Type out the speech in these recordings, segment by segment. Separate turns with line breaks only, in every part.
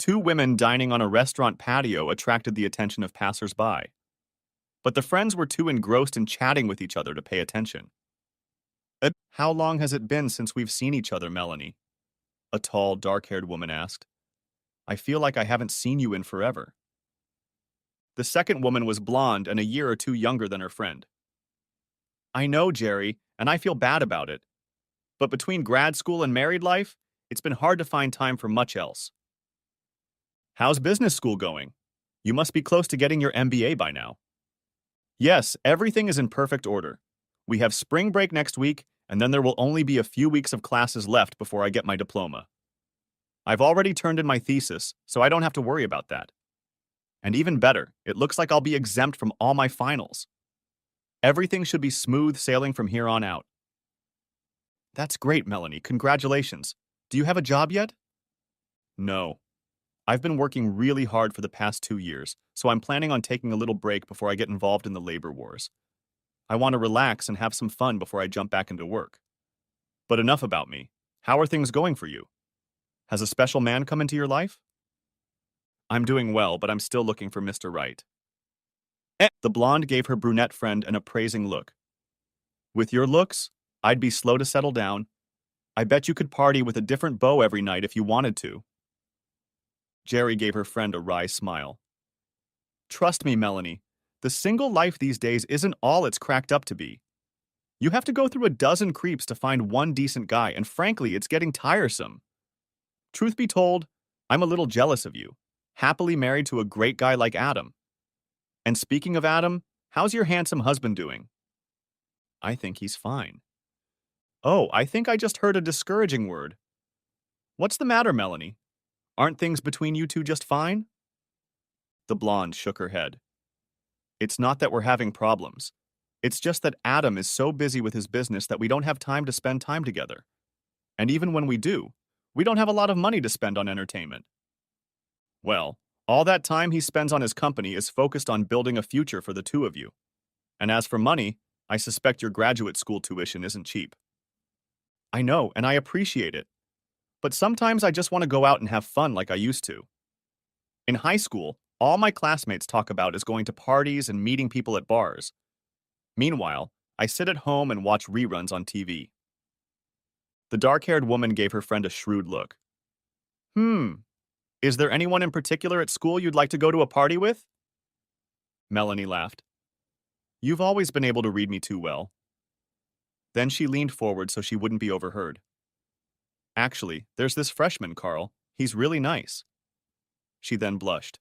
Two women dining on a restaurant patio attracted the attention of passers-by, but the friends were too engrossed in chatting with each other to pay attention. How long has it been since we've seen each other, Melanie? A tall, dark-haired woman asked. I feel like I haven't seen you in forever. The second woman was blonde and a year or two younger than her friend. I know, Jerry, and I feel bad about it. But between grad school and married life, it's been hard to find time for much else. How's business school going? You must be close to getting your MBA by now. Yes, everything is in perfect order. We have spring break next week, and then there will only be a few weeks of classes left before I get my diploma. I've already turned in my thesis, so I don't have to worry about that. And even better, it looks like I'll be exempt from all my finals. Everything should be smooth sailing from here on out. That's great, Melanie. Congratulations. Do you have a job yet? No. I've been working really hard for the past 2 years, so I'm planning on taking a little break before I get involved in the labor wars. I want to relax and have some fun before I jump back into work. But enough about me. How are things going for you? Has a special man come into your life? I'm doing well, but I'm still looking for Mr. Right. The blonde gave her brunette friend an appraising look. With your looks, I'd be slow to settle down. I bet you could party with a different beau every night if you wanted to. Jerry gave her friend a wry smile. Trust me, Melanie, the single life these days isn't all it's cracked up to be. You have to go through a dozen creeps to find one decent guy, and frankly, it's getting tiresome. Truth be told, I'm a little jealous of you, happily married to a great guy like Adam. And speaking of Adam, how's your handsome husband doing? I think he's fine. Oh, I think I just heard a discouraging word. What's the matter, Melanie? Aren't things between you two just fine? The blonde shook her head. It's not that we're having problems. It's just that Adam is so busy with his business that we don't have time to spend time together. And even when we do, we don't have a lot of money to spend on entertainment. Well, all that time he spends on his company is focused on building a future for the two of you. And as for money, I suspect your graduate school tuition isn't cheap. I know, and I appreciate it. But sometimes I just want to go out and have fun like I used to. In high school, all my classmates talk about is going to parties and meeting people at bars. Meanwhile, I sit at home and watch reruns on TV. The dark-haired woman gave her friend a shrewd look. Is there anyone in particular at school you'd like to go to a party with? Melanie laughed. You've always been able to read me too well. Then she leaned forward so she wouldn't be overheard. Actually, there's this freshman, Carl. He's really nice. She then blushed.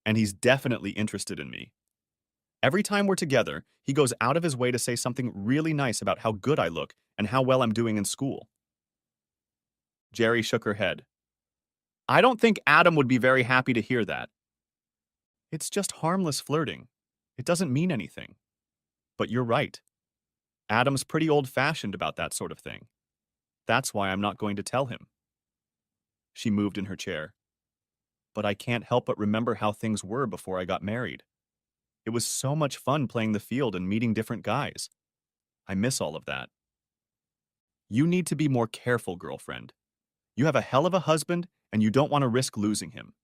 And he's definitely interested in me. Every time we're together, he goes out of his way to say something really nice about how good I look and how well I'm doing in school. Jerry shook her head. I don't think Adam would be very happy to hear that. It's just harmless flirting. It doesn't mean anything. But you're right. Adam's pretty old-fashioned about that sort of thing. That's why I'm not going to tell him. She moved in her chair. But I can't help but remember how things were before I got married. It was so much fun playing the field and meeting different guys. I miss all of that. You need to be more careful, girlfriend. You have a hell of a husband, and you don't want to risk losing him.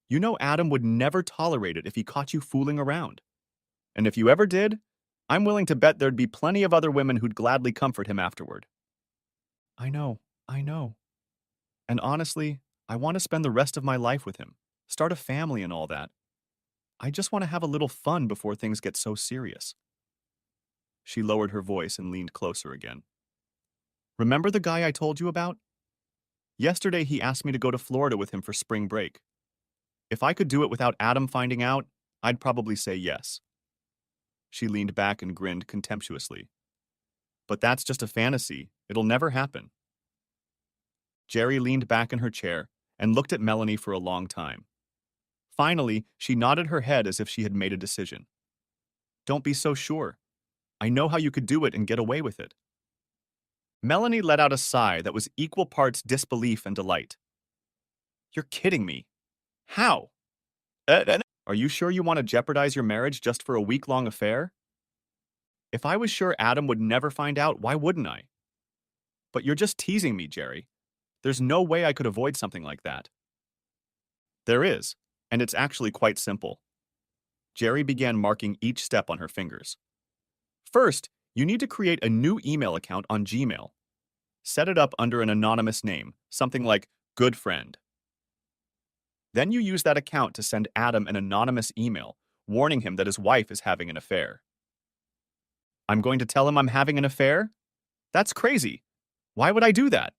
You know Adam would never tolerate it if he caught you fooling around. And if you ever did, I'm willing to bet there'd be plenty of other women who'd gladly comfort him afterward. I know. And honestly, I want to spend the rest of my life with him, start a family and all that. I just want to have a little fun before things get so serious. She lowered her voice and leaned closer again. Remember the guy I told you about? Yesterday he asked me to go to Florida with him for spring break. If I could do it without Adam finding out, I'd probably say yes. She leaned back and grinned contemptuously. But that's just a fantasy. It'll never happen. Jerry leaned back in her chair and looked at Melanie for a long time. Finally, she nodded her head as if she had made a decision. Don't be so sure. I know how you could do it and get away with it. Melanie let out a sigh that was equal parts disbelief and delight. You're kidding me. How? Are you sure you want to jeopardize your marriage just for a week-long affair? If I was sure Adam would never find out, why wouldn't I? But you're just teasing me, Jerry. There's no way I could avoid something like that. There is, and it's actually quite simple. Jerry began marking each step on her fingers. First, you need to create a new email account on Gmail. Set it up under an anonymous name, something like Good Friend. Then you use that account to send Adam an anonymous email, warning him that his wife is having an affair. I'm going to tell him I'm having an affair? That's crazy. Why would I do that?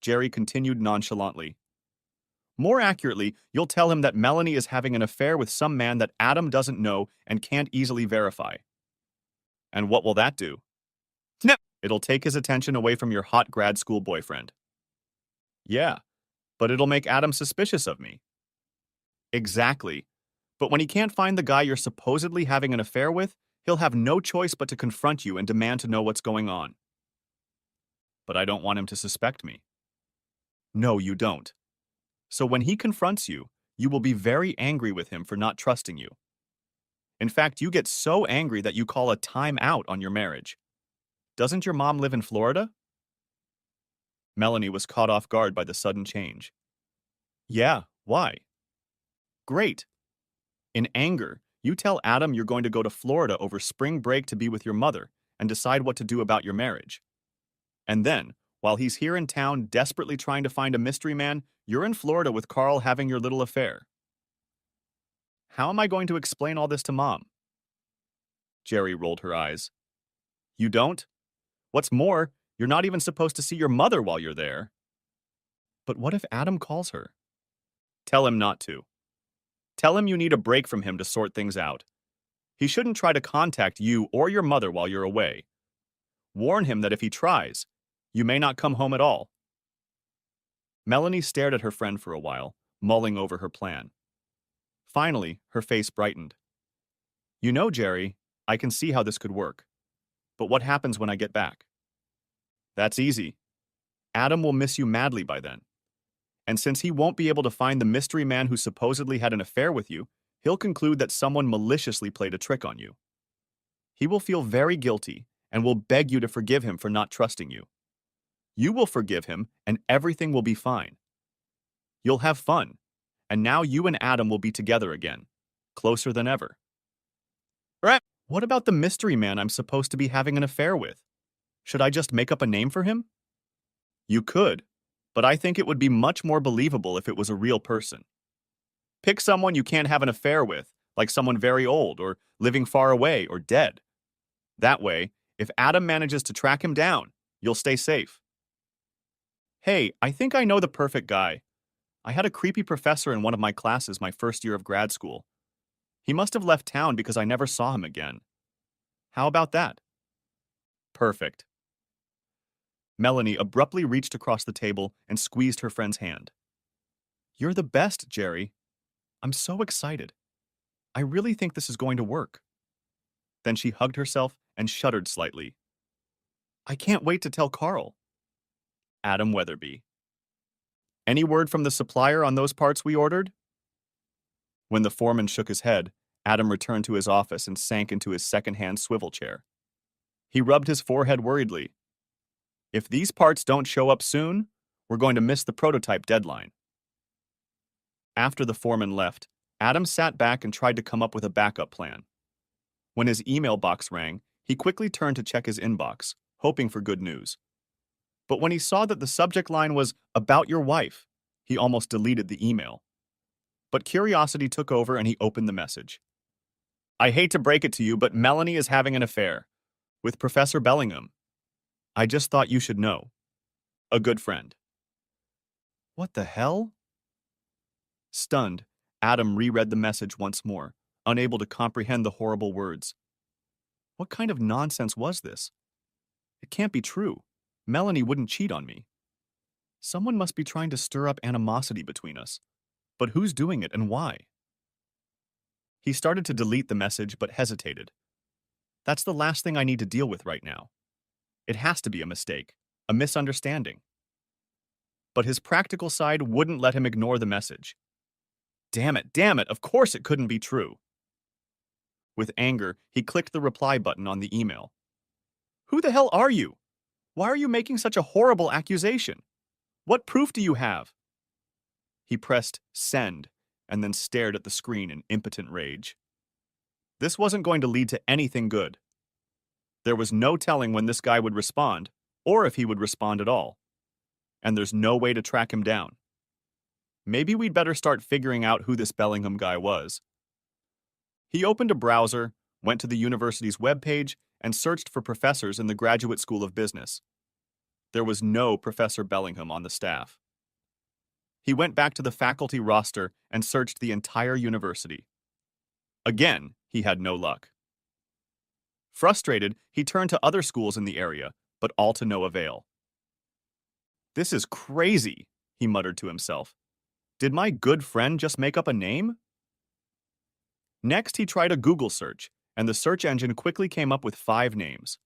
Jerry continued nonchalantly. More accurately, you'll tell him that Melanie is having an affair with some man that Adam doesn't know and can't easily verify. And what will that do? No. It'll take his attention away from your hot grad school boyfriend. Yeah, but it'll make Adam suspicious of me. Exactly. But when he can't find the guy you're supposedly having an affair with, he'll have no choice but to confront you and demand to know what's going on. But I don't want him to suspect me. No, you don't. So when he confronts you, you will be very angry with him for not trusting you. In fact, you get so angry that you call a time out on your marriage. Doesn't your mom live in Florida? Melanie was caught off guard by the sudden change. Yeah, why? Great. In anger, you tell Adam you're going to go to Florida over spring break to be with your mother and decide what to do about your marriage. And then, while he's here in town desperately trying to find a mystery man, you're in Florida with Carl having your little affair. How am I going to explain all this to Mom? Jerry rolled her eyes. You don't? What's more, you're not even supposed to see your mother while you're there. But what if Adam calls her? Tell him not to. Tell him you need a break from him to sort things out. He shouldn't try to contact you or your mother while you're away. Warn him that if he tries, you may not come home at all. Melanie stared at her friend for a while, mulling over her plan. Finally, her face brightened. You know, Jerry, I can see how this could work. But what happens when I get back? That's easy. Adam will miss you madly by then. And since he won't be able to find the mystery man who supposedly had an affair with you, he'll conclude that someone maliciously played a trick on you. He will feel very guilty and will beg you to forgive him for not trusting you. You will forgive him and everything will be fine. You'll have fun, and now you and Adam will be together again, closer than ever. Right. What about the mystery man I'm supposed to be having an affair with? Should I just make up a name for him? You could, but I think it would be much more believable if it was a real person. Pick someone you can't have an affair with, like someone very old or living far away or dead. That way, if Adam manages to track him down, you'll stay safe. Hey, I think I know the perfect guy. I had a creepy professor in one of my classes my first year of grad school. He must have left town because I never saw him again. How about that? Perfect. Melanie abruptly reached across the table and squeezed her friend's hand. You're the best, Jerry. I'm so excited. I really think this is going to work. Then she hugged herself and shuddered slightly. I can't wait to tell Carl. Adam Weatherby. Any word from the supplier on those parts we ordered? When the foreman shook his head, Adam returned to his office and sank into his second-hand swivel chair. He rubbed his forehead worriedly. If these parts don't show up soon, we're going to miss the prototype deadline. After the foreman left, Adam sat back and tried to come up with a backup plan. When his email box rang, he quickly turned to check his inbox, hoping for good news. But when he saw that the subject line was "About your wife," he almost deleted the email. But curiosity took over and he opened the message. I hate to break it to you, but Melanie is having an affair with Professor Bellingham. I just thought you should know. A good friend. What the hell? Stunned, Adam reread the message once more, unable to comprehend the horrible words. What kind of nonsense was this? It can't be true. Melanie wouldn't cheat on me. Someone must be trying to stir up animosity between us. But who's doing it and why? He started to delete the message but hesitated. That's the last thing I need to deal with right now. It has to be a mistake, a misunderstanding. But his practical side wouldn't let him ignore the message. Damn it, of course it couldn't be true. With anger, he clicked the reply button on the email. Who the hell are you? Why are you making such a horrible accusation? What proof do you have? He pressed send and then stared at the screen in impotent rage. This wasn't going to lead to anything good. There was no telling when this guy would respond, or if he would respond at all. And there's no way to track him down. Maybe we'd better start figuring out who this Bellingham guy was. He opened a browser, went to the university's webpage, and searched for professors in the Graduate School of Business. There was no Professor Bellingham on the staff. He went back to the faculty roster and searched the entire university. Again, he had no luck. Frustrated, he turned to other schools in the area, but all to no avail. "This is crazy," he muttered to himself. "Did my good friend just make up a name?" Next, he tried a Google search, and the search engine quickly came up with 5 names.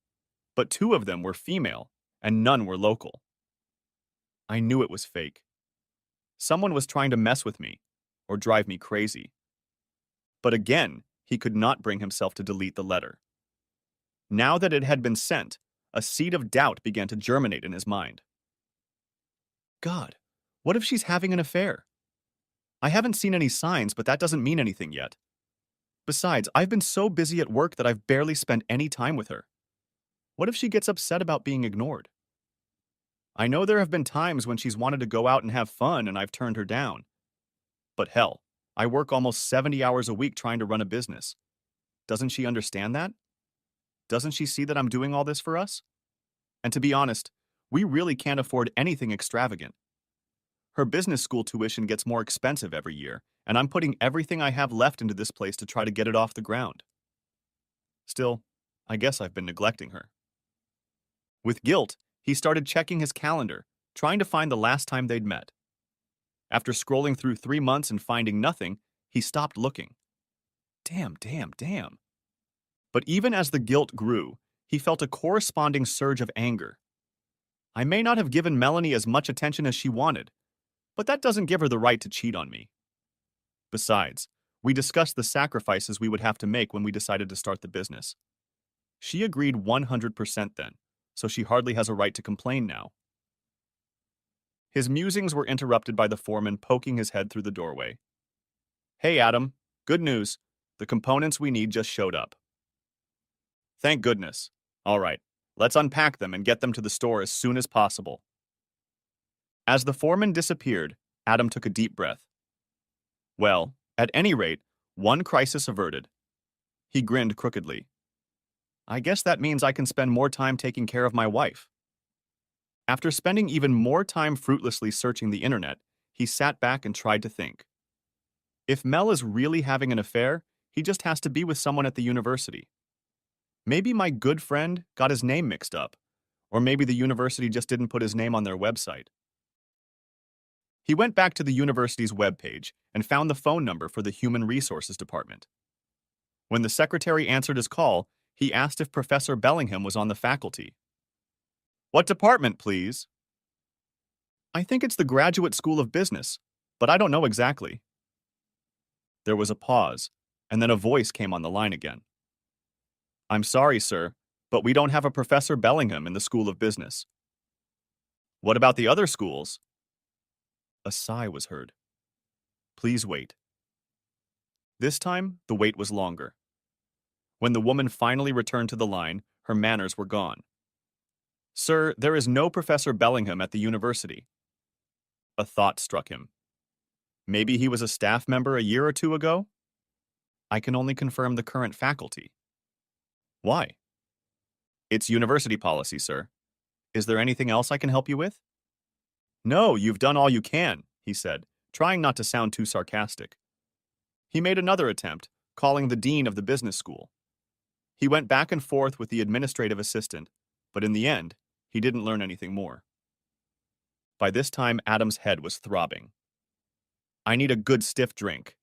But 2 of them were female, and none were local. I knew it was fake. Someone was trying to mess with me, or drive me crazy. But again, he could not bring himself to delete the letter. Now that it had been sent, a seed of doubt began to germinate in his mind. God, what if she's having an affair? I haven't seen any signs, but that doesn't mean anything yet. Besides, I've been so busy at work that I've barely spent any time with her. What if she gets upset about being ignored? I know there have been times when she's wanted to go out and have fun and I've turned her down. But hell, I work almost 70 hours a week trying to run a business. Doesn't she understand that? Doesn't she see that I'm doing all this for us? And to be honest, we really can't afford anything extravagant. Her business school tuition gets more expensive every year, and I'm putting everything I have left into this place to try to get it off the ground. Still, I guess I've been neglecting her. With guilt, he started checking his calendar, trying to find the last time they'd met. After scrolling through 3 months and finding nothing, he stopped looking. Damn. But even as the guilt grew, he felt a corresponding surge of anger. I may not have given Melanie as much attention as she wanted, but that doesn't give her the right to cheat on me. Besides, we discussed the sacrifices we would have to make when we decided to start the business. She agreed 100% then, so she hardly has a right to complain now. His musings were interrupted by the foreman poking his head through the doorway. "Hey, Adam. Good news. The components we need just showed up." "Thank goodness. All right, let's unpack them and get them to the store as soon as possible." As the foreman disappeared, Adam took a deep breath. Well, at any rate, one crisis averted. He grinned crookedly. I guess that means I can spend more time taking care of my wife. After spending even more time fruitlessly searching the internet, he sat back and tried to think. If Mel is really having an affair, he just has to be with someone at the university. Maybe my good friend got his name mixed up, or maybe the university just didn't put his name on their website. He went back to the university's webpage and found the phone number for the Human Resources Department. When the secretary answered his call, he asked if Professor Bellingham was on the faculty. "What department, please?" "I think it's the Graduate School of Business, but I don't know exactly." There was a pause, and then a voice came on the line again. "I'm sorry, sir, but we don't have a Professor Bellingham in the School of Business." "What about the other schools?" A sigh was heard. "Please wait." This time, the wait was longer. When the woman finally returned to the line, her manners were gone. "Sir, there is no Professor Bellingham at the university." A thought struck him. Maybe he was a staff member a year or 2 ago? I can only confirm the current faculty. Why? It's university policy, sir. Is there anything else I can help you with? No, you've done all you can, he said, trying not to sound too sarcastic. He made another attempt, calling the dean of the business school. He went back and forth with the administrative assistant, but in the end, he didn't learn anything more. By this time, Adam's head was throbbing. I need a good stiff drink,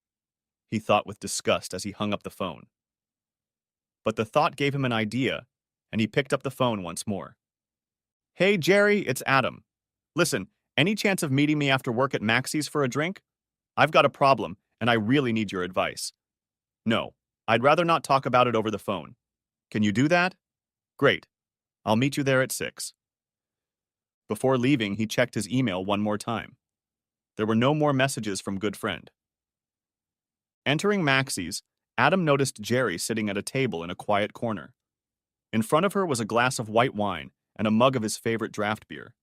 he thought with disgust as he hung up the phone. But the thought gave him an idea, and he picked up the phone once more. Hey, Jerry, it's Adam. Listen, any chance of meeting me after work at Maxie's for a drink? I've got a problem, and I really need your advice. No, I'd rather not talk about it over the phone. Can you do that? Great. I'll meet you there at 6. Before leaving, he checked his email one more time. There were no more messages from good friend. Entering Maxie's, Adam noticed Jerry sitting at a table in a quiet corner. In front of her was a glass of white wine and a mug of his favorite draft beer.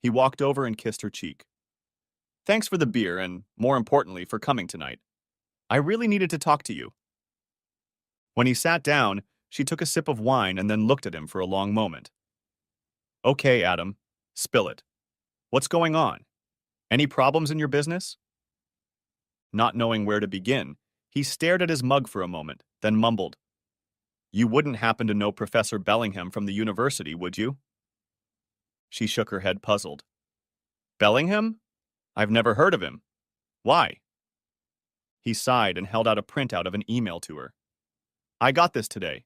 He walked over and kissed her cheek. Thanks for the beer and, more importantly, for coming tonight. I really needed to talk to you. When he sat down, she took a sip of wine and then looked at him for a long moment. Okay, Adam, spill it. What's going on? Any problems in your business? Not knowing where to begin, he stared at his mug for a moment, then mumbled, You wouldn't happen to know Professor Bellingham from the university, would you? She shook her head, puzzled. Bellingham? I've never heard of him. Why? He sighed and held out a printout of an email to her. I got this today.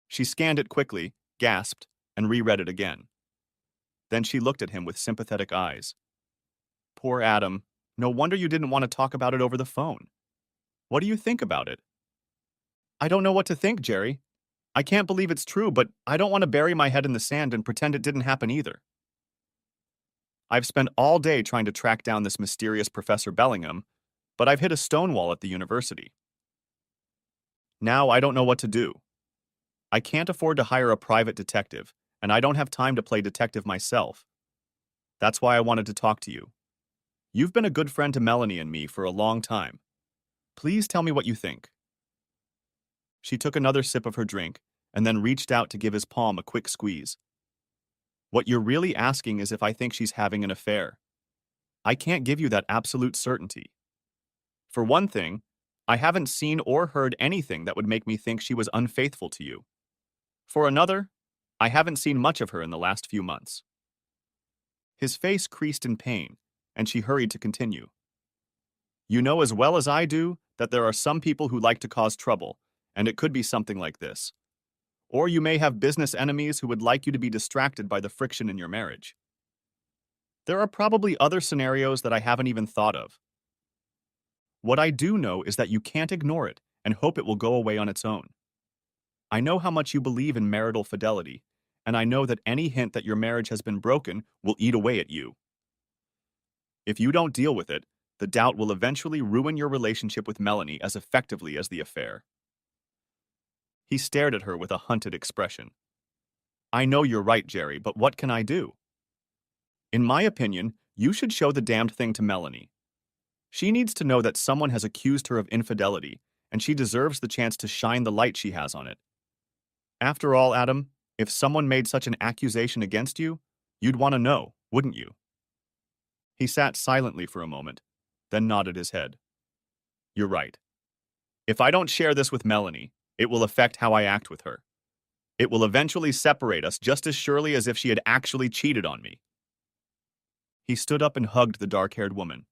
She scanned it quickly, gasped, and reread it again. Then she looked at him with sympathetic eyes. Poor Adam. No wonder you didn't want to talk about it over the phone. What do you think about it? I don't know what to think, Jerry. I can't believe it's true, but I don't want to bury my head in the sand and pretend it didn't happen either. I've spent all day trying to track down this mysterious Professor Bellingham, but I've hit a stone wall at the university. Now I don't know what to do. I can't afford to hire a private detective, and I don't have time to play detective myself. That's why I wanted to talk to you. You've been a good friend to Melanie and me for a long time. Please tell me what you think. She took another sip of her drink and then reached out to give his palm a quick squeeze. What you're really asking is if I think she's having an affair. I can't give you that absolute certainty. For one thing, I haven't seen or heard anything that would make me think she was unfaithful to you. For another, I haven't seen much of her in the last few months. His face creased in pain, and she hurried to continue. You know as well as I do that there are some people who like to cause trouble, and it could be something like this. Or you may have business enemies who would like you to be distracted by the friction in your marriage. There are probably other scenarios that I haven't even thought of. What I do know is that you can't ignore it and hope it will go away on its own. I know how much you believe in marital fidelity, and I know that any hint that your marriage has been broken will eat away at you. If you don't deal with it, the doubt will eventually ruin your relationship with Melanie as effectively as the affair. He stared at her with a hunted expression. I know you're right, Jerry, but what can I do? In my opinion, you should show the damned thing to Melanie. She needs to know that someone has accused her of infidelity, and she deserves the chance to shine the light she has on it. After all, Adam, if someone made such an accusation against you, you'd want to know, wouldn't you? He sat silently for a moment, then nodded his head. You're right. If I don't share this with Melanie, it will affect how I act with her. It will eventually separate us just as surely as if she had actually cheated on me. He stood up and hugged the dark-haired woman.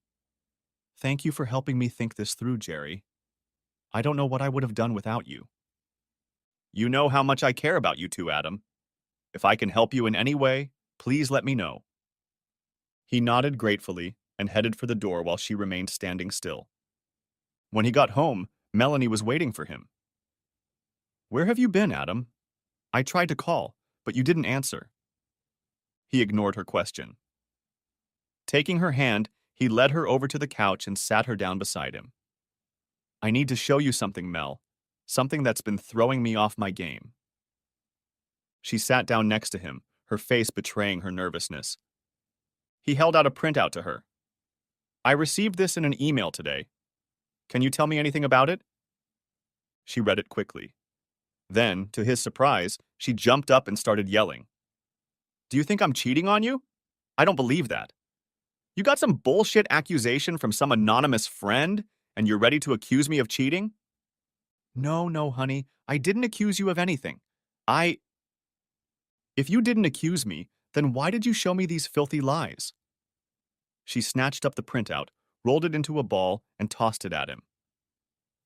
Thank you for helping me think this through, Jerry. I don't know what I would have done without you. You know how much I care about you two, Adam. If I can help you in any way, please let me know. He nodded gratefully and headed for the door while she remained standing still. When he got home, Melanie was waiting for him. Where have you been, Adam? I tried to call, but you didn't answer. He ignored her question. Taking her hand, he led her over to the couch and sat her down beside him. I need to show you something, Mel. Something that's been throwing me off my game. She sat down next to him, her face betraying her nervousness. He held out a printout to her. I received this in an email today. Can you tell me anything about it? She read it quickly. Then, to his surprise, she jumped up and started yelling. Do you think I'm cheating on you? I don't believe that. You got some bullshit accusation from some anonymous friend, and you're ready to accuse me of cheating? No, honey, I didn't accuse you of anything. If you didn't accuse me, then why did you show me these filthy lies? She snatched up the printout, rolled it into a ball, and tossed it at him.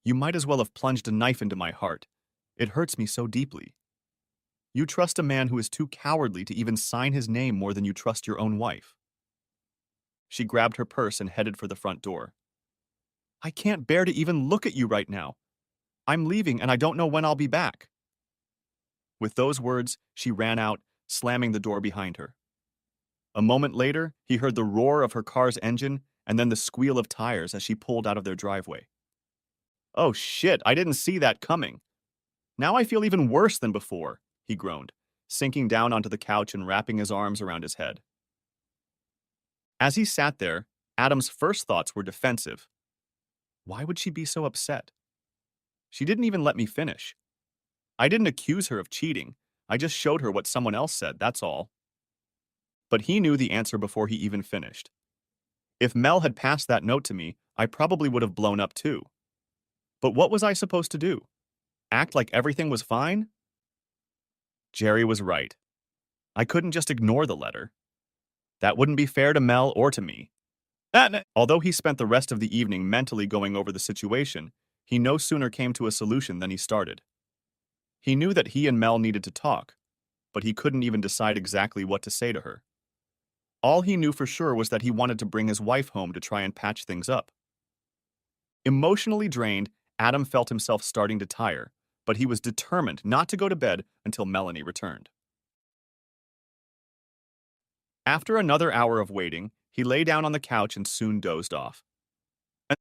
You might as well have plunged a knife into my heart. It hurts me so deeply. You trust a man who is too cowardly to even sign his name more than you trust your own wife. She grabbed her purse and headed for the front door. I can't bear to even look at you right now. I'm leaving and I don't know when I'll be back. With those words, she ran out, slamming the door behind her. A moment later, he heard the roar of her car's engine and then the squeal of tires as she pulled out of their driveway. Oh shit, I didn't see that coming. Now I feel even worse than before, he groaned, sinking down onto the couch and wrapping his arms around his head. As he sat there, Adam's first thoughts were defensive. Why would she be so upset? She didn't even let me finish. I didn't accuse her of cheating. I just showed her what someone else said, that's all. But he knew the answer before he even finished. If Mel had passed that note to me, I probably would have blown up too. But what was I supposed to do? Act like everything was fine? Jerry was right. I couldn't just ignore the letter. That wouldn't be fair to Mel or to me. Although he spent the rest of the evening mentally going over the situation, he no sooner came to a solution than he started. He knew that he and Mel needed to talk, but he couldn't even decide exactly what to say to her. All he knew for sure was that he wanted to bring his wife home to try and patch things up. Emotionally drained, Adam felt himself starting to tire, but he was determined not to go to bed until Melanie returned. After another hour of waiting, he lay down on the couch and soon dozed off.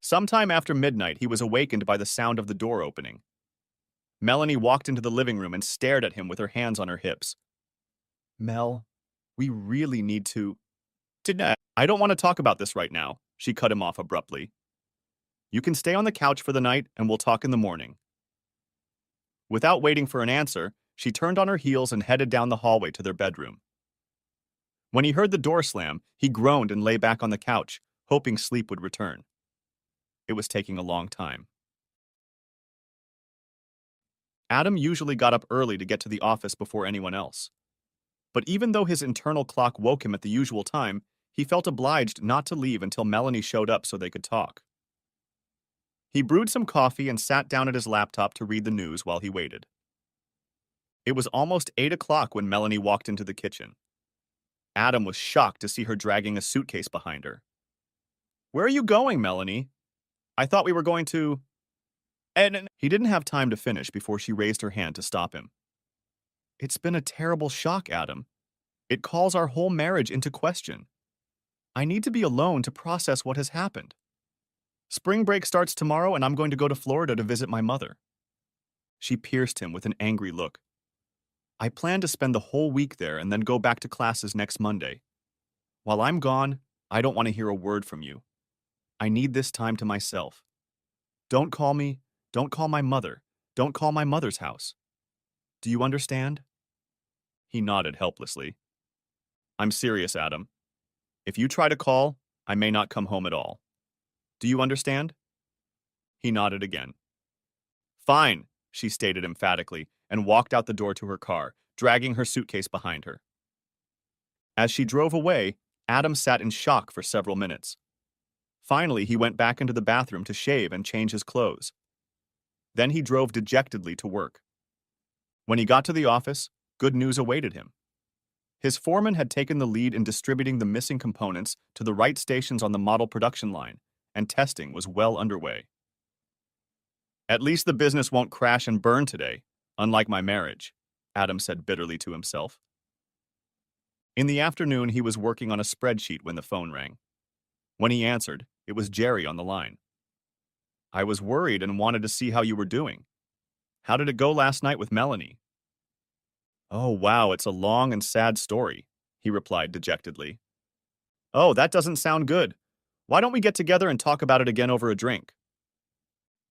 Sometime after midnight, he was awakened by the sound of the door opening. Melanie walked into the living room and stared at him with her hands on her hips. Mel, we really need to... I don't want to talk about this right now, she cut him off abruptly. You can stay on the couch for the night and we'll talk in the morning. Without waiting for an answer, she turned on her heels and headed down the hallway to their bedroom. When he heard the door slam, he groaned and lay back on the couch, hoping sleep would return. It was taking a long time. Adam usually got up early to get to the office before anyone else. But even though his internal clock woke him at the usual time, he felt obliged not to leave until Melanie showed up so they could talk. He brewed some coffee and sat down at his laptop to read the news while he waited. It was almost 8 o'clock when Melanie walked into the kitchen. Adam was shocked to see her dragging a suitcase behind her. Where are you going, Melanie? I thought we were going to... And he didn't have time to finish before she raised her hand to stop him. It's been a terrible shock, Adam. It calls our whole marriage into question. I need to be alone to process what has happened. Spring break starts tomorrow and I'm going to go to Florida to visit my mother. She pierced him with an angry look. I plan to spend the whole week there and then go back to classes next Monday. While I'm gone, I don't want to hear a word from you. I need this time to myself. Don't call me. Don't call my mother. Don't call my mother's house. Do you understand? He nodded helplessly. I'm serious, Adam. If you try to call, I may not come home at all. Do you understand? He nodded again. Fine, she stated emphatically, and walked out the door to her car, dragging her suitcase behind her. As she drove away, Adam sat in shock for several minutes. Finally, he went back into the bathroom to shave and change his clothes. Then he drove dejectedly to work. When he got to the office, good news awaited him. His foreman had taken the lead in distributing the missing components to the right stations on the model production line, and testing was well underway. At least the business won't crash and burn today, unlike my marriage, Adam said bitterly to himself. In the afternoon, he was working on a spreadsheet when the phone rang. When he answered, it was Jerry on the line. I was worried and wanted to see how you were doing. How did it go last night with Melanie? Oh, wow, it's a long and sad story, he replied dejectedly. Oh, that doesn't sound good. Why don't we get together and talk about it again over a drink?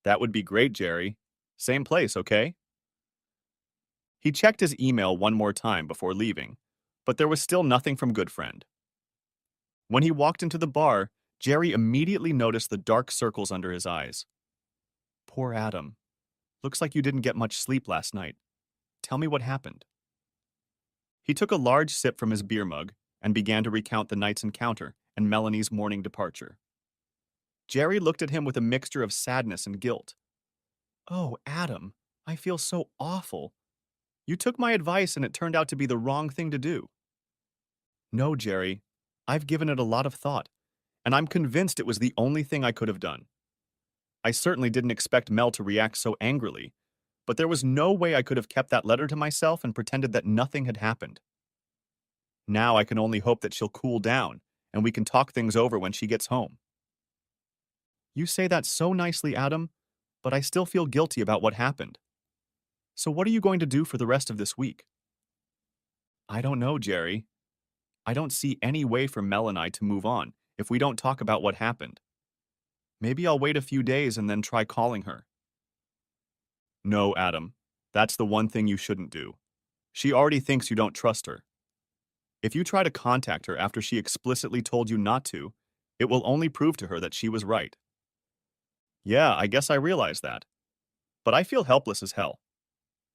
That would be great, Jerry. Same place, okay? He checked his email one more time before leaving, but there was still nothing from Goodfriend. When he walked into the bar, Jerry immediately noticed the dark circles under his eyes. Poor Adam. Looks like you didn't get much sleep last night. Tell me what happened. He took a large sip from his beer mug and began to recount the night's encounter and Melanie's morning departure. Jerry looked at him with a mixture of sadness and guilt. Oh, Adam, I feel so awful. You took my advice and it turned out to be the wrong thing to do. No, Jerry, I've given it a lot of thought, and I'm convinced it was the only thing I could have done. I certainly didn't expect Mel to react so angrily, but there was no way I could have kept that letter to myself and pretended that nothing had happened. Now I can only hope that she'll cool down, and we can talk things over when she gets home. You say that so nicely, Adam, but I still feel guilty about what happened. So what are you going to do for the rest of this week? I don't know, Jerry. I don't see any way for Mel and I to move on if we don't talk about what happened. Maybe I'll wait a few days and then try calling her. No, Adam. That's the one thing you shouldn't do. She already thinks you don't trust her. If you try to contact her after she explicitly told you not to, it will only prove to her that she was right. Yeah, I guess I realize that. But I feel helpless as hell.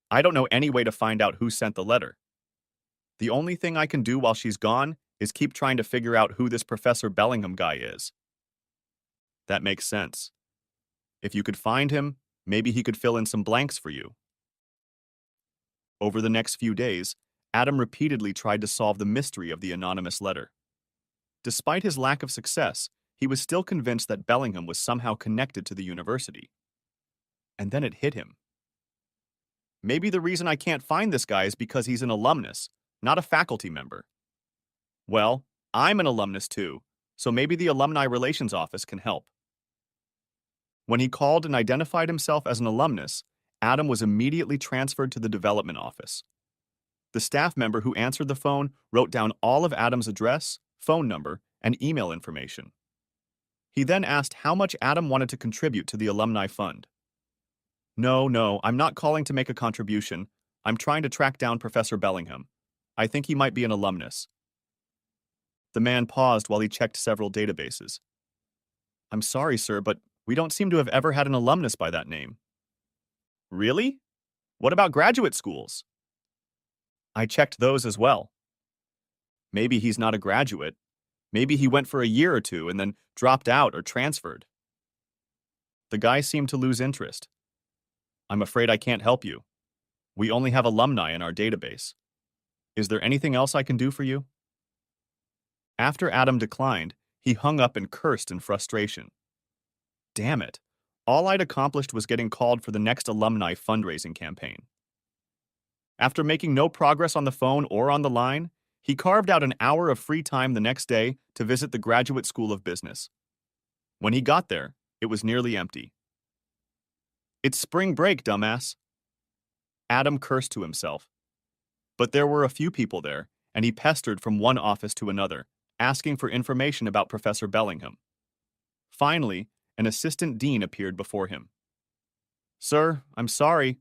I don't know any way to find out who sent the letter. The only thing I can do while she's gone is keep trying to figure out who this Professor Bellingham guy is. That makes sense. If you could find him, maybe he could fill in some blanks for you. Over the next few days, Adam repeatedly tried to solve the mystery of the anonymous letter. Despite his lack of success, he was still convinced that Bellingham was somehow connected to the university. And then it hit him. Maybe the reason I can't find this guy is because he's an alumnus, not a faculty member. Well, I'm an alumnus too, so maybe the Alumni Relations Office can help. When he called and identified himself as an alumnus, Adam was immediately transferred to the development office. The staff member who answered the phone wrote down all of Adam's address, phone number, and email information. He then asked how much Adam wanted to contribute to the alumni fund. No, I'm not calling to make a contribution. I'm trying to track down Professor Bellingham. I think he might be an alumnus. The man paused while he checked several databases. I'm sorry, sir, but we don't seem to have ever had an alumnus by that name. Really? What about graduate schools? I checked those as well. Maybe he's not a graduate. Maybe he went for a year or two and then dropped out or transferred. The guy seemed to lose interest. I'm afraid I can't help you. We only have alumni in our database. Is there anything else I can do for you? After Adam declined, he hung up and cursed in frustration. Damn it. All I'd accomplished was getting called for the next alumni fundraising campaign. After making no progress on the phone or on the line, he carved out an hour of free time the next day to visit the Graduate School of Business. When he got there, it was nearly empty. It's spring break, dumbass. Adam cursed to himself. But there were a few people there, and he pestered from one office to another, asking for information about Professor Bellingham. Finally, an assistant dean appeared before him. Sir, I'm sorry,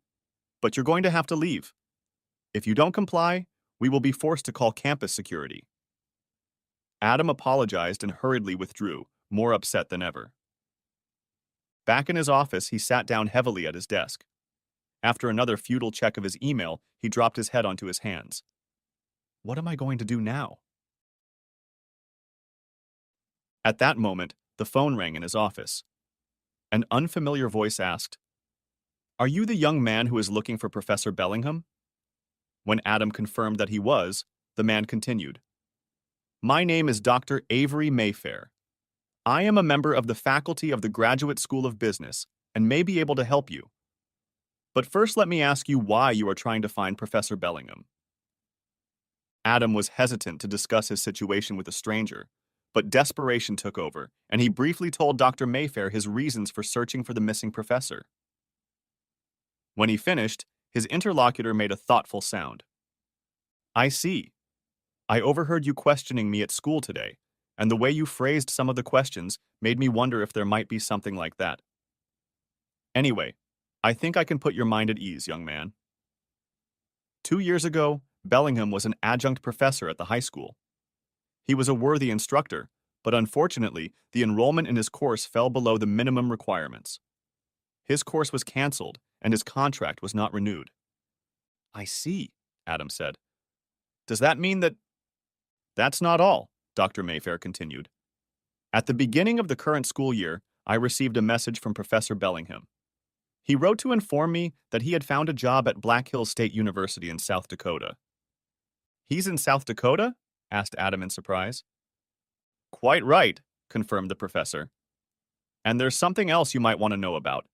but you're going to have to leave. If you don't comply, we will be forced to call campus security. Adam apologized and hurriedly withdrew, more upset than ever. Back in his office, he sat down heavily at his desk. After another futile check of his email, he dropped his head onto his hands. What am I going to do now? At that moment, the phone rang in his office. An unfamiliar voice asked, Are you the young man who is looking for Professor Bellingham? When Adam confirmed that he was, the man continued, My name is Dr. Avery Mayfair. I am a member of the faculty of the Graduate School of Business and may be able to help you. But first let me ask you why you are trying to find Professor Bellingham. Adam was hesitant to discuss his situation with a stranger, but desperation took over, and he briefly told Dr. Mayfair his reasons for searching for the missing professor. When he finished, his interlocutor made a thoughtful sound. I see. I overheard you questioning me at school today, and the way you phrased some of the questions made me wonder if there might be something like that. Anyway, I think I can put your mind at ease, young man. 2 years ago, Bellingham was an adjunct professor at the high school. He was a worthy instructor, but unfortunately, the enrollment in his course fell below the minimum requirements. His course was canceled, and his contract was not renewed. I see, Adam said. Does that mean that... That's not all, Dr. Mayfair continued. At the beginning of the current school year, I received a message from Professor Bellingham. He wrote to inform me that he had found a job at Black Hills State University in South Dakota. He's in South Dakota? Asked Adam in surprise. Quite right, confirmed the professor. And there's something else you might want to know about.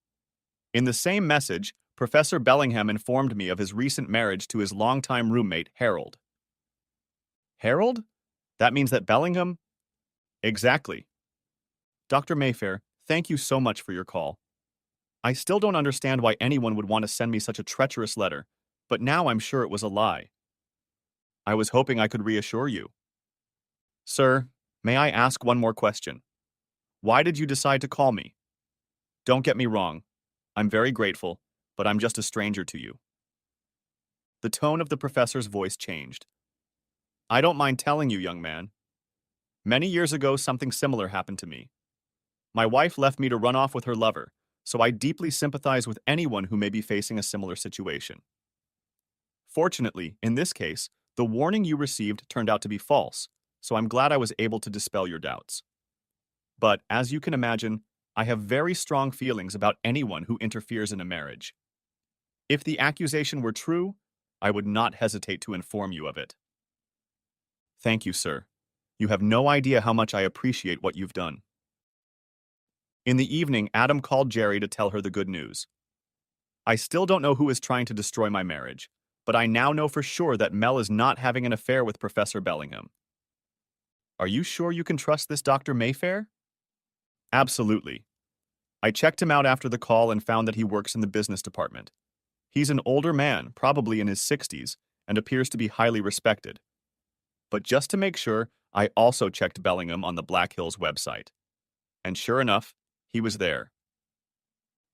In the same message, Professor Bellingham informed me of his recent marriage to his longtime roommate, Harold. Harold? That means that Bellingham? Exactly. Dr. Mayfair, thank you so much for your call. I still don't understand why anyone would want to send me such a treacherous letter, but now I'm sure it was a lie. I was hoping I could reassure you. Sir, may I ask one more question? Why did you decide to call me? Don't get me wrong. I'm very grateful, but I'm just a stranger to you. The tone of the professor's voice changed. I don't mind telling you, young man. Many years ago, something similar happened to me. My wife left me to run off with her lover, so I deeply sympathize with anyone who may be facing a similar situation. Fortunately, in this case, the warning you received turned out to be false, so I'm glad I was able to dispel your doubts. But, as you can imagine, I have very strong feelings about anyone who interferes in a marriage. If the accusation were true, I would not hesitate to inform you of it. Thank you, sir. You have no idea how much I appreciate what you've done. In the evening, Adam called Jerry to tell her the good news. I still don't know who is trying to destroy my marriage, but I now know for sure that Mel is not having an affair with Professor Bellingham. Are you sure you can trust this Dr. Mayfair? Absolutely. I checked him out after the call and found that he works in the business department. He's an older man, probably in his 60s, and appears to be highly respected. But just to make sure, I also checked Bellingham on the Black Hills website. And sure enough, he was there.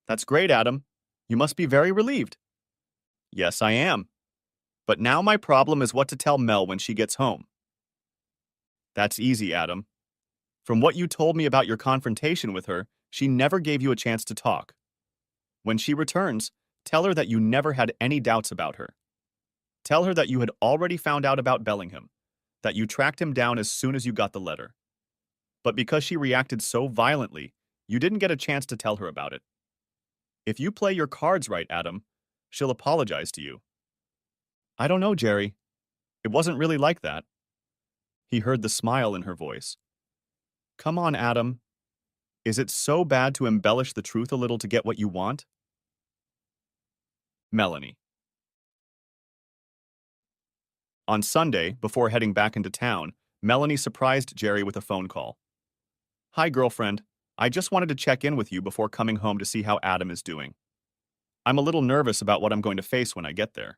That's great, Adam. You must be very relieved. Yes, I am. But now my problem is what to tell Mel when she gets home. That's easy, Adam. From what you told me about your confrontation with her, she never gave you a chance to talk. When she returns, tell her that you never had any doubts about her. Tell her that you had already found out about Bellingham, that you tracked him down as soon as you got the letter. But because she reacted so violently, you didn't get a chance to tell her about it. If you play your cards right, Adam, she'll apologize to you. I don't know, Jerry. It wasn't really like that. He heard the smile in her voice. Come on, Adam. Is it so bad to embellish the truth a little to get what you want? Melanie. On Sunday, before heading back into town, Melanie surprised Jerry with a phone call. Hi, girlfriend. I just wanted to check in with you before coming home to see how Adam is doing. I'm a little nervous about what I'm going to face when I get there.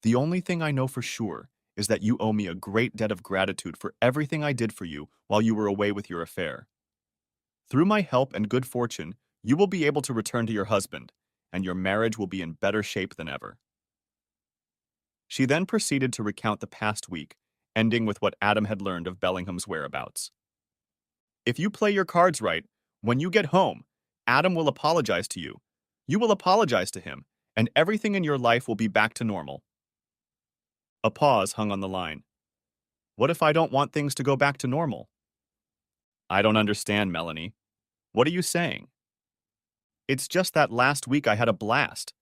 The only thing I know for sure is that you owe me a great debt of gratitude for everything I did for you while you were away with your affair. Through my help and good fortune, you will be able to return to your husband, and your marriage will be in better shape than ever. She then proceeded to recount the past week, ending with what Adam had learned of Bellingham's whereabouts. If you play your cards right, when you get home, Adam will apologize to you. You will apologize to him, and everything in your life will be back to normal. A pause hung on the line. What if I don't want things to go back to normal? I don't understand, Melanie. What are you saying? It's just that last week I had a blast.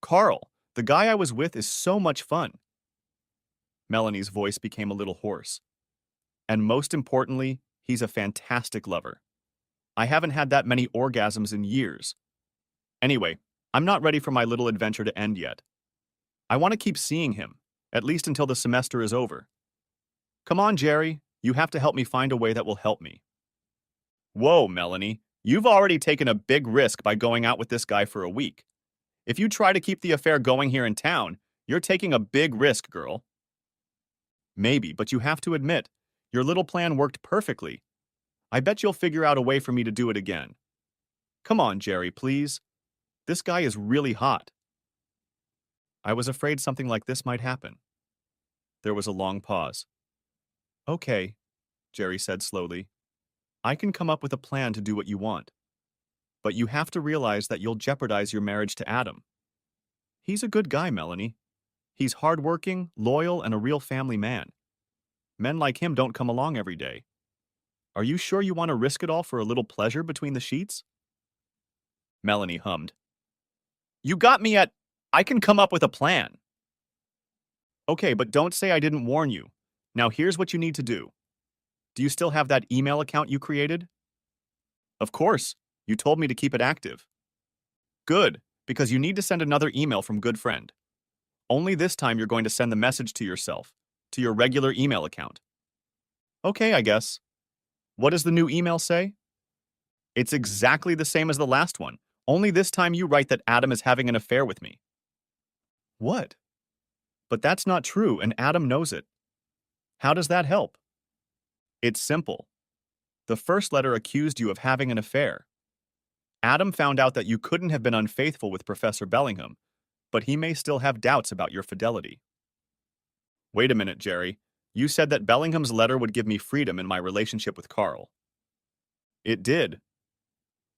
Carl, the guy I was with, is so much fun. Melanie's voice became a little hoarse. And most importantly, he's a fantastic lover. I haven't had that many orgasms in years. Anyway, I'm not ready for my little adventure to end yet. I want to keep seeing him, at least until the semester is over. Come on, Jerry, you have to help me find a way that will help me. Whoa, Melanie, you've already taken a big risk by going out with this guy for a week. If you try to keep the affair going here in town, you're taking a big risk, girl. Maybe, but you have to admit, your little plan worked perfectly. I bet you'll figure out a way for me to do it again. Come on, Jerry, please. This guy is really hot. I was afraid something like this might happen. There was a long pause. Okay, Jerry said slowly. I can come up with a plan to do what you want. But you have to realize that you'll jeopardize your marriage to Adam. He's a good guy, Melanie. He's hardworking, loyal, and a real family man. Men like him don't come along every day. Are you sure you want to risk it all for a little pleasure between the sheets? Melanie hummed. You got me at, I can come up with a plan. Okay, but don't say I didn't warn you. Now here's what you need to do. Do you still have that email account you created? Of course. You told me to keep it active. Good, because you need to send another email from Good Friend. Only this time you're going to send the message to yourself. to your regular email account. Okay, I guess. What does the new email say? It's exactly the same as the last one, only this time you write that Adam is having an affair with me. What? But that's not true, and Adam knows it. How does that help? It's simple. The first letter accused you of having an affair. Adam found out that you couldn't have been unfaithful with Professor Bellingham, but he may still have doubts about your fidelity. Wait a minute, Jerry. You said that Bellingham's letter would give me freedom in my relationship with Carl. It did.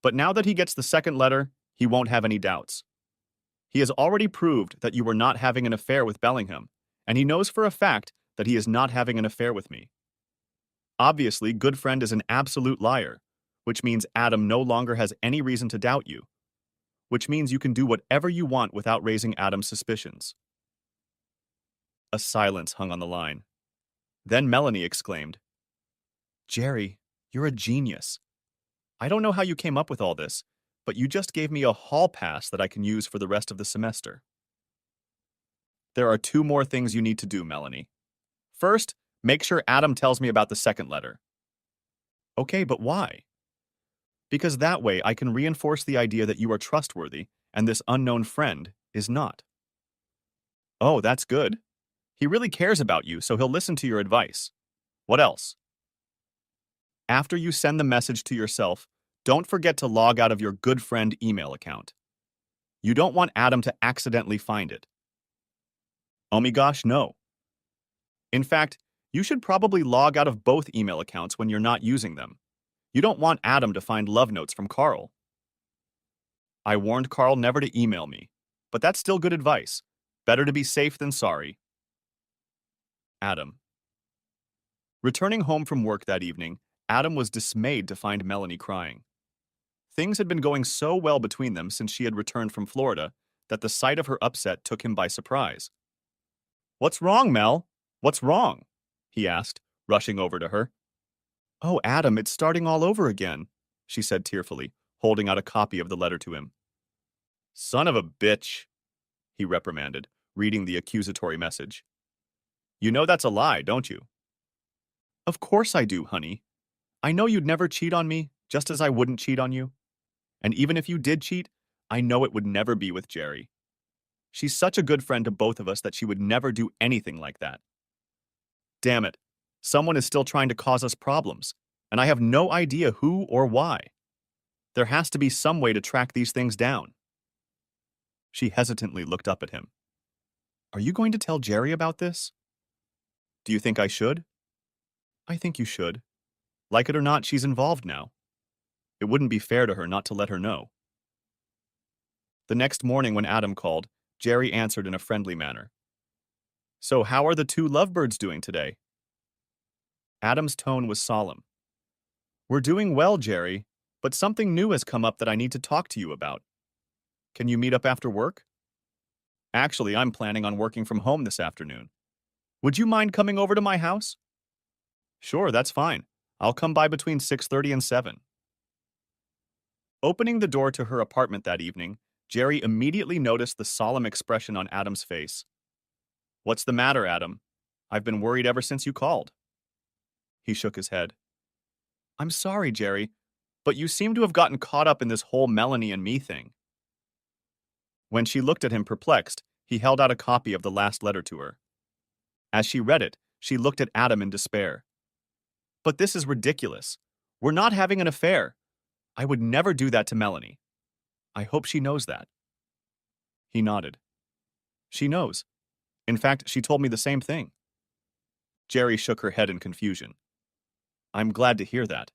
But now that he gets the second letter, he won't have any doubts. He has already proved that you were not having an affair with Bellingham, and he knows for a fact that he is not having an affair with me. Obviously, good friend is an absolute liar, which means Adam no longer has any reason to doubt you, which means you can do whatever you want without raising Adam's suspicions. A silence hung on the line. Then Melanie exclaimed, Jerry, you're a genius. I don't know how you came up with all this, but you just gave me a hall pass that I can use for the rest of the semester. There are 2 more things you need to do, Melanie. First, make sure Adam tells me about the second letter. Okay, but why? Because that way I can reinforce the idea that you are trustworthy and this unknown friend is not. Oh, that's good. He really cares about you, so he'll listen to your advice. What else? After you send the message to yourself, don't forget to log out of your good friend email account. You don't want Adam to accidentally find it. Oh my gosh, no. In fact, you should probably log out of both email accounts when you're not using them. You don't want Adam to find love notes from Carl. I warned Carl never to email me, but that's still good advice. Better to be safe than sorry. Adam. Returning home from work that evening, Adam was dismayed to find Melanie crying. Things had been going so well between them since she had returned from Florida that the sight of her upset took him by surprise. What's wrong, Mel? What's wrong? He asked, rushing over to her. Oh, Adam, it's starting all over again, she said tearfully, holding out a copy of the letter to him. Son of a bitch, he reprimanded, reading the accusatory message. You know that's a lie, don't you? Of course I do, honey. I know you'd never cheat on me, just as I wouldn't cheat on you. And even if you did cheat, I know it would never be with Jerry. She's such a good friend to both of us that she would never do anything like that. Damn it. Someone is still trying to cause us problems, and I have no idea who or why. There has to be some way to track these things down. She hesitantly looked up at him. Are you going to tell Jerry about this? Do you think I should? I think you should. Like it or not, she's involved now. It wouldn't be fair to her not to let her know. The next morning when Adam called, Jerry answered in a friendly manner. So how are the 2 lovebirds doing today? Adam's tone was solemn. We're doing well, Jerry, but something new has come up that I need to talk to you about. Can you meet up after work? Actually, I'm planning on working from home this afternoon. Would you mind coming over to my house? Sure, that's fine. I'll come by between 6:30 and 7. Opening the door to her apartment that evening, Jerry immediately noticed the solemn expression on Adam's face. What's the matter, Adam? I've been worried ever since you called. He shook his head. I'm sorry, Jerry, but you seem to have gotten caught up in this whole Melanie and me thing. When she looked at him perplexed, he held out a copy of the last letter to her. As she read it, she looked at Adam in despair. But this is ridiculous. We're not having an affair. I would never do that to Melanie. I hope she knows that. He nodded. She knows. In fact, she told me the same thing. Jerry shook her head in confusion. I'm glad to hear that.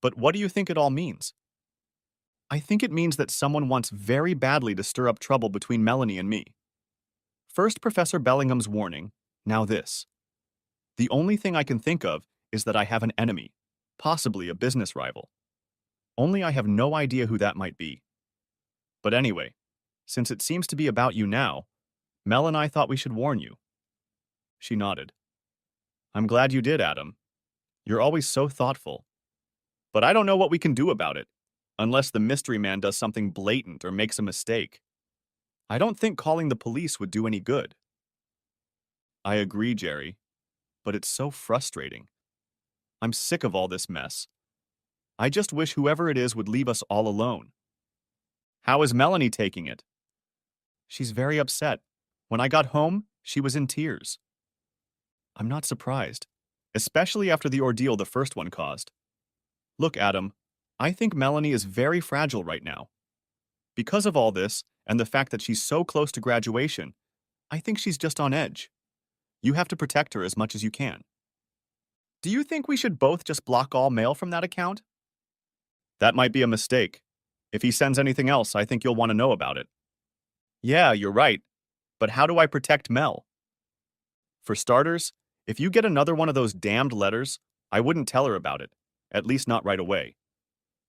But what do you think it all means? I think it means that someone wants very badly to stir up trouble between Melanie and me. First Professor Bellingham's warning, now this. The only thing I can think of is that I have an enemy, possibly a business rival. Only I have no idea who that might be. But anyway, since it seems to be about you now, Mel and I thought we should warn you. She nodded. I'm glad you did, Adam. You're always so thoughtful. But I don't know what we can do about it, unless the mystery man does something blatant or makes a mistake. I don't think calling the police would do any good. I agree, Jerry, but it's so frustrating. I'm sick of all this mess. I just wish whoever it is would leave us all alone. How is Melanie taking it? She's very upset. When I got home, she was in tears. I'm not surprised, especially after the ordeal the first one caused. Look, Adam, I think Melanie is very fragile right now. Because of all this, and the fact that she's so close to graduation, I think she's just on edge. You have to protect her as much as you can. Do you think we should both just block all mail from that account? That might be a mistake. If he sends anything else, I think you'll want to know about it. Yeah, you're right. But how do I protect Mel? For starters, if you get another one of those damned letters, I wouldn't tell her about it, at least not right away.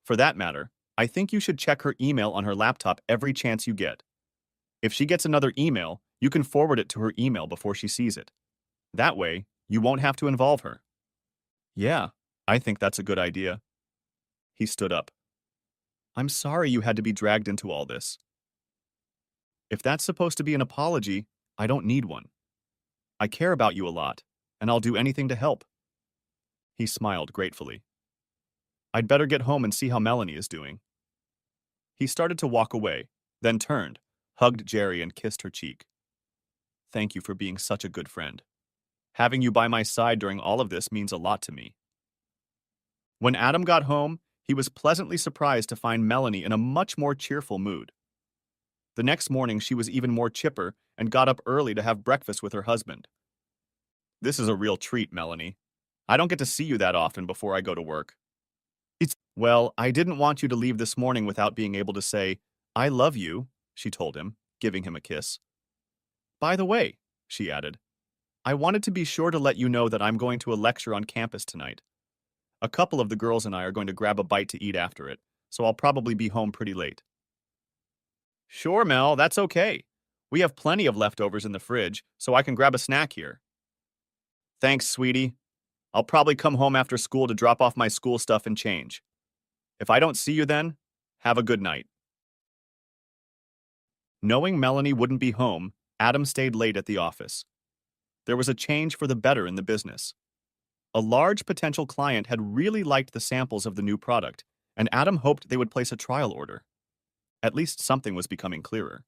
For that matter, I think you should check her email on her laptop every chance you get. If she gets another email, you can forward it to her email before she sees it. That way, you won't have to involve her. Yeah, I think that's a good idea. He stood up. I'm sorry you had to be dragged into all this. If that's supposed to be an apology, I don't need one. I care about you a lot, and I'll do anything to help. He smiled gratefully. I'd better get home and see how Melanie is doing. He started to walk away, then turned, hugged Jerry, and kissed her cheek. Thank you for being such a good friend. Having you by my side during all of this means a lot to me. When Adam got home, he was pleasantly surprised to find Melanie in a much more cheerful mood. The next morning, she was even more chipper and got up early to have breakfast with her husband. This is a real treat, Melanie. I don't get to see you that often before I go to work. Well, I didn't want you to leave this morning without being able to say, I love you, she told him, giving him a kiss. By the way, she added, I wanted to be sure to let you know that I'm going to a lecture on campus tonight. A couple of the girls and I are going to grab a bite to eat after it, so I'll probably be home pretty late. Sure, Mel, that's okay. We have plenty of leftovers in the fridge, so I can grab a snack here. Thanks, sweetie. I'll probably come home after school to drop off my school stuff and change. If I don't see you then, have a good night. Knowing Melanie wouldn't be home, Adam stayed late at the office. There was a change for the better in the business. A large potential client had really liked the samples of the new product, and Adam hoped they would place a trial order. At least something was becoming clearer.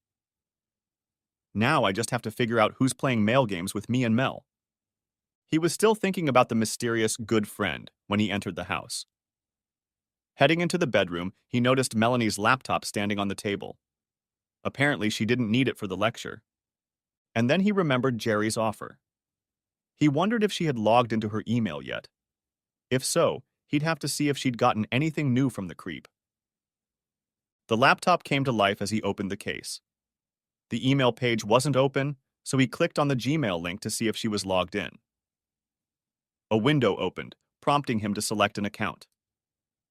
Now I just have to figure out who's playing mail games with me and Mel. He was still thinking about the mysterious good friend when he entered the house. Heading into the bedroom, he noticed Melanie's laptop standing on the table. Apparently, she didn't need it for the lecture. And then he remembered Jerry's offer. He wondered if she had logged into her email yet. If so, he'd have to see if she'd gotten anything new from the creep. The laptop came to life as he opened the case. The email page wasn't open, so he clicked on the Gmail link to see if she was logged in. A window opened, prompting him to select an account.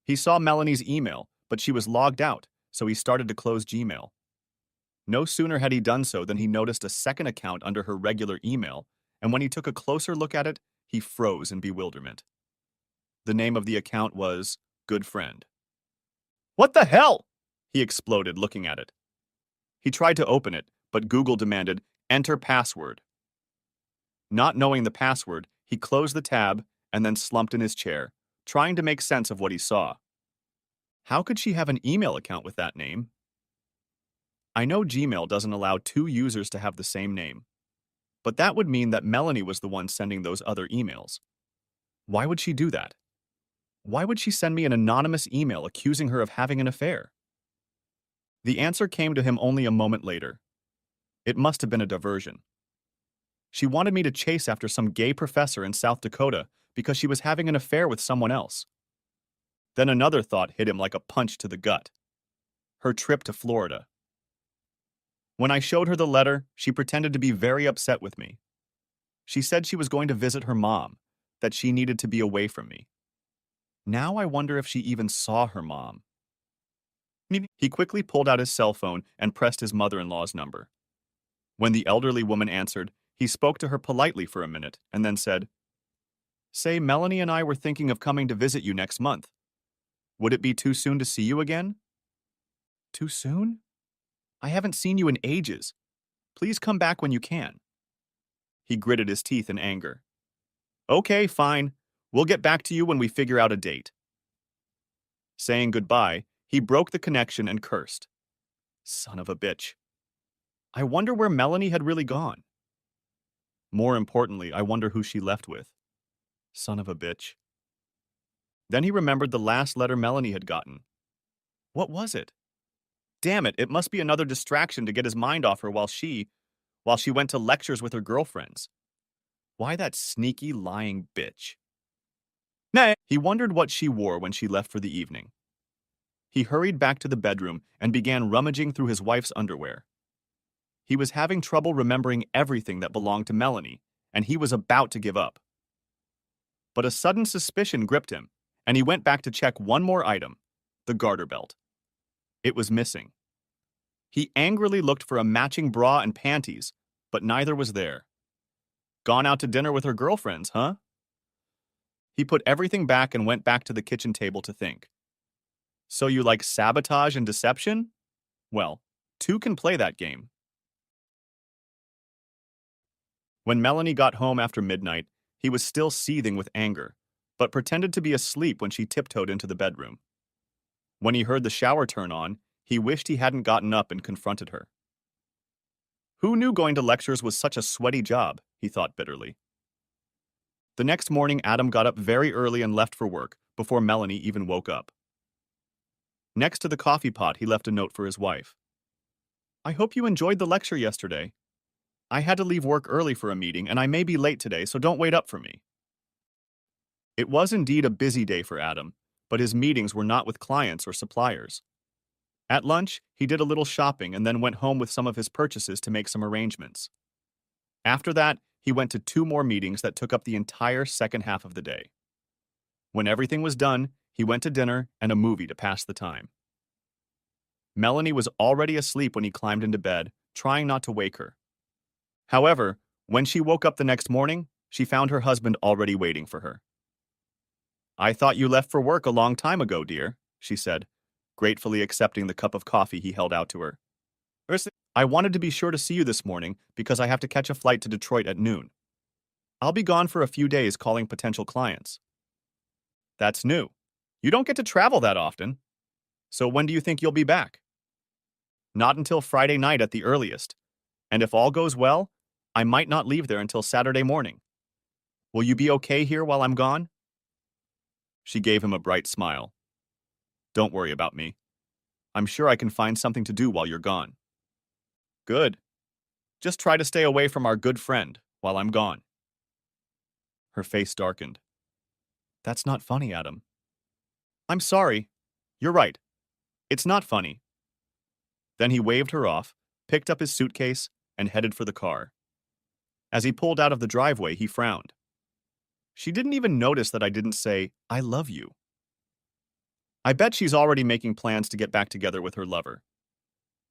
He saw Melanie's email, but she was logged out, so he started to close Gmail. No sooner had he done so than he noticed a second account under her regular email, and when he took a closer look at it, he froze in bewilderment. The name of the account was Good Friend. What the hell? He exploded, looking at it. He tried to open it, but Google demanded, enter password. Not knowing the password, he closed the tab and then slumped in his chair, trying to make sense of what he saw. How could she have an email account with that name? I know Gmail doesn't allow two users to have the same name, but that would mean that Melanie was the one sending those other emails. Why would she do that? Why would she send me an anonymous email accusing her of having an affair? The answer came to him only a moment later. It must have been a diversion. She wanted me to chase after some gay professor in South Dakota because she was having an affair with someone else. Then another thought hit him like a punch to the gut. Her trip to Florida. When I showed her the letter, she pretended to be very upset with me. She said she was going to visit her mom, that she needed to be away from me. Now I wonder if she even saw her mom. He quickly pulled out his cell phone and pressed his mother-in-law's number. When the elderly woman answered, he spoke to her politely for a minute and then said, Say, Melanie and I were thinking of coming to visit you next month. Would it be too soon to see you again? Too soon? I haven't seen you in ages. Please come back when you can. He gritted his teeth in anger. Okay, fine. We'll get back to you when we figure out a date. Saying goodbye, he broke the connection and cursed. Son of a bitch. I wonder where Melanie had really gone. More importantly, I wonder who she left with. Son of a bitch. Then he remembered the last letter Melanie had gotten. What was it? Damn it, it must be another distraction to get his mind off her while she went to lectures with her girlfriends. Why that sneaky, lying bitch? Nay. He wondered what she wore when she left for the evening. He hurried back to the bedroom and began rummaging through his wife's underwear. He was having trouble remembering everything that belonged to Melanie, and he was about to give up. But a sudden suspicion gripped him, and he went back to check one more item, the garter belt. It was missing. He angrily looked for a matching bra and panties, but neither was there. Gone out to dinner with her girlfriends, huh? He put everything back and went back to the kitchen table to think. So you like sabotage and deception? Well, two can play that game. When Melanie got home after midnight, he was still seething with anger, but pretended to be asleep when she tiptoed into the bedroom. When he heard the shower turn on, he wished he hadn't gotten up and confronted her. Who knew going to lectures was such a sweaty job, he thought bitterly. The next morning, Adam got up very early and left for work, before Melanie even woke up. Next to the coffee pot, he left a note for his wife. I hope you enjoyed the lecture yesterday. I had to leave work early for a meeting, and I may be late today, so don't wait up for me. It was indeed a busy day for Adam, but his meetings were not with clients or suppliers. At lunch, he did a little shopping and then went home with some of his purchases to make some arrangements. After that, he went to 2 more meetings that took up the entire second half of the day. When everything was done, he went to dinner and a movie to pass the time. Melanie was already asleep when he climbed into bed, trying not to wake her. However, when she woke up the next morning, she found her husband already waiting for her. I thought you left for work a long time ago, dear, she said, gratefully accepting the cup of coffee he held out to her. I wanted to be sure to see you this morning because I have to catch a flight to Detroit at noon. I'll be gone for a few days calling potential clients. That's new. You don't get to travel that often. So when do you think you'll be back? Not until Friday night at the earliest. And if all goes well, I might not leave there until Saturday morning. Will you be okay here while I'm gone? She gave him a bright smile. Don't worry about me. I'm sure I can find something to do while you're gone. Good. Just try to stay away from our good friend while I'm gone. Her face darkened. That's not funny, Adam. I'm sorry. You're right. It's not funny. Then he waved her off, picked up his suitcase, and headed for the car. As he pulled out of the driveway, he frowned. She didn't even notice that I didn't say, I love you. I bet she's already making plans to get back together with her lover.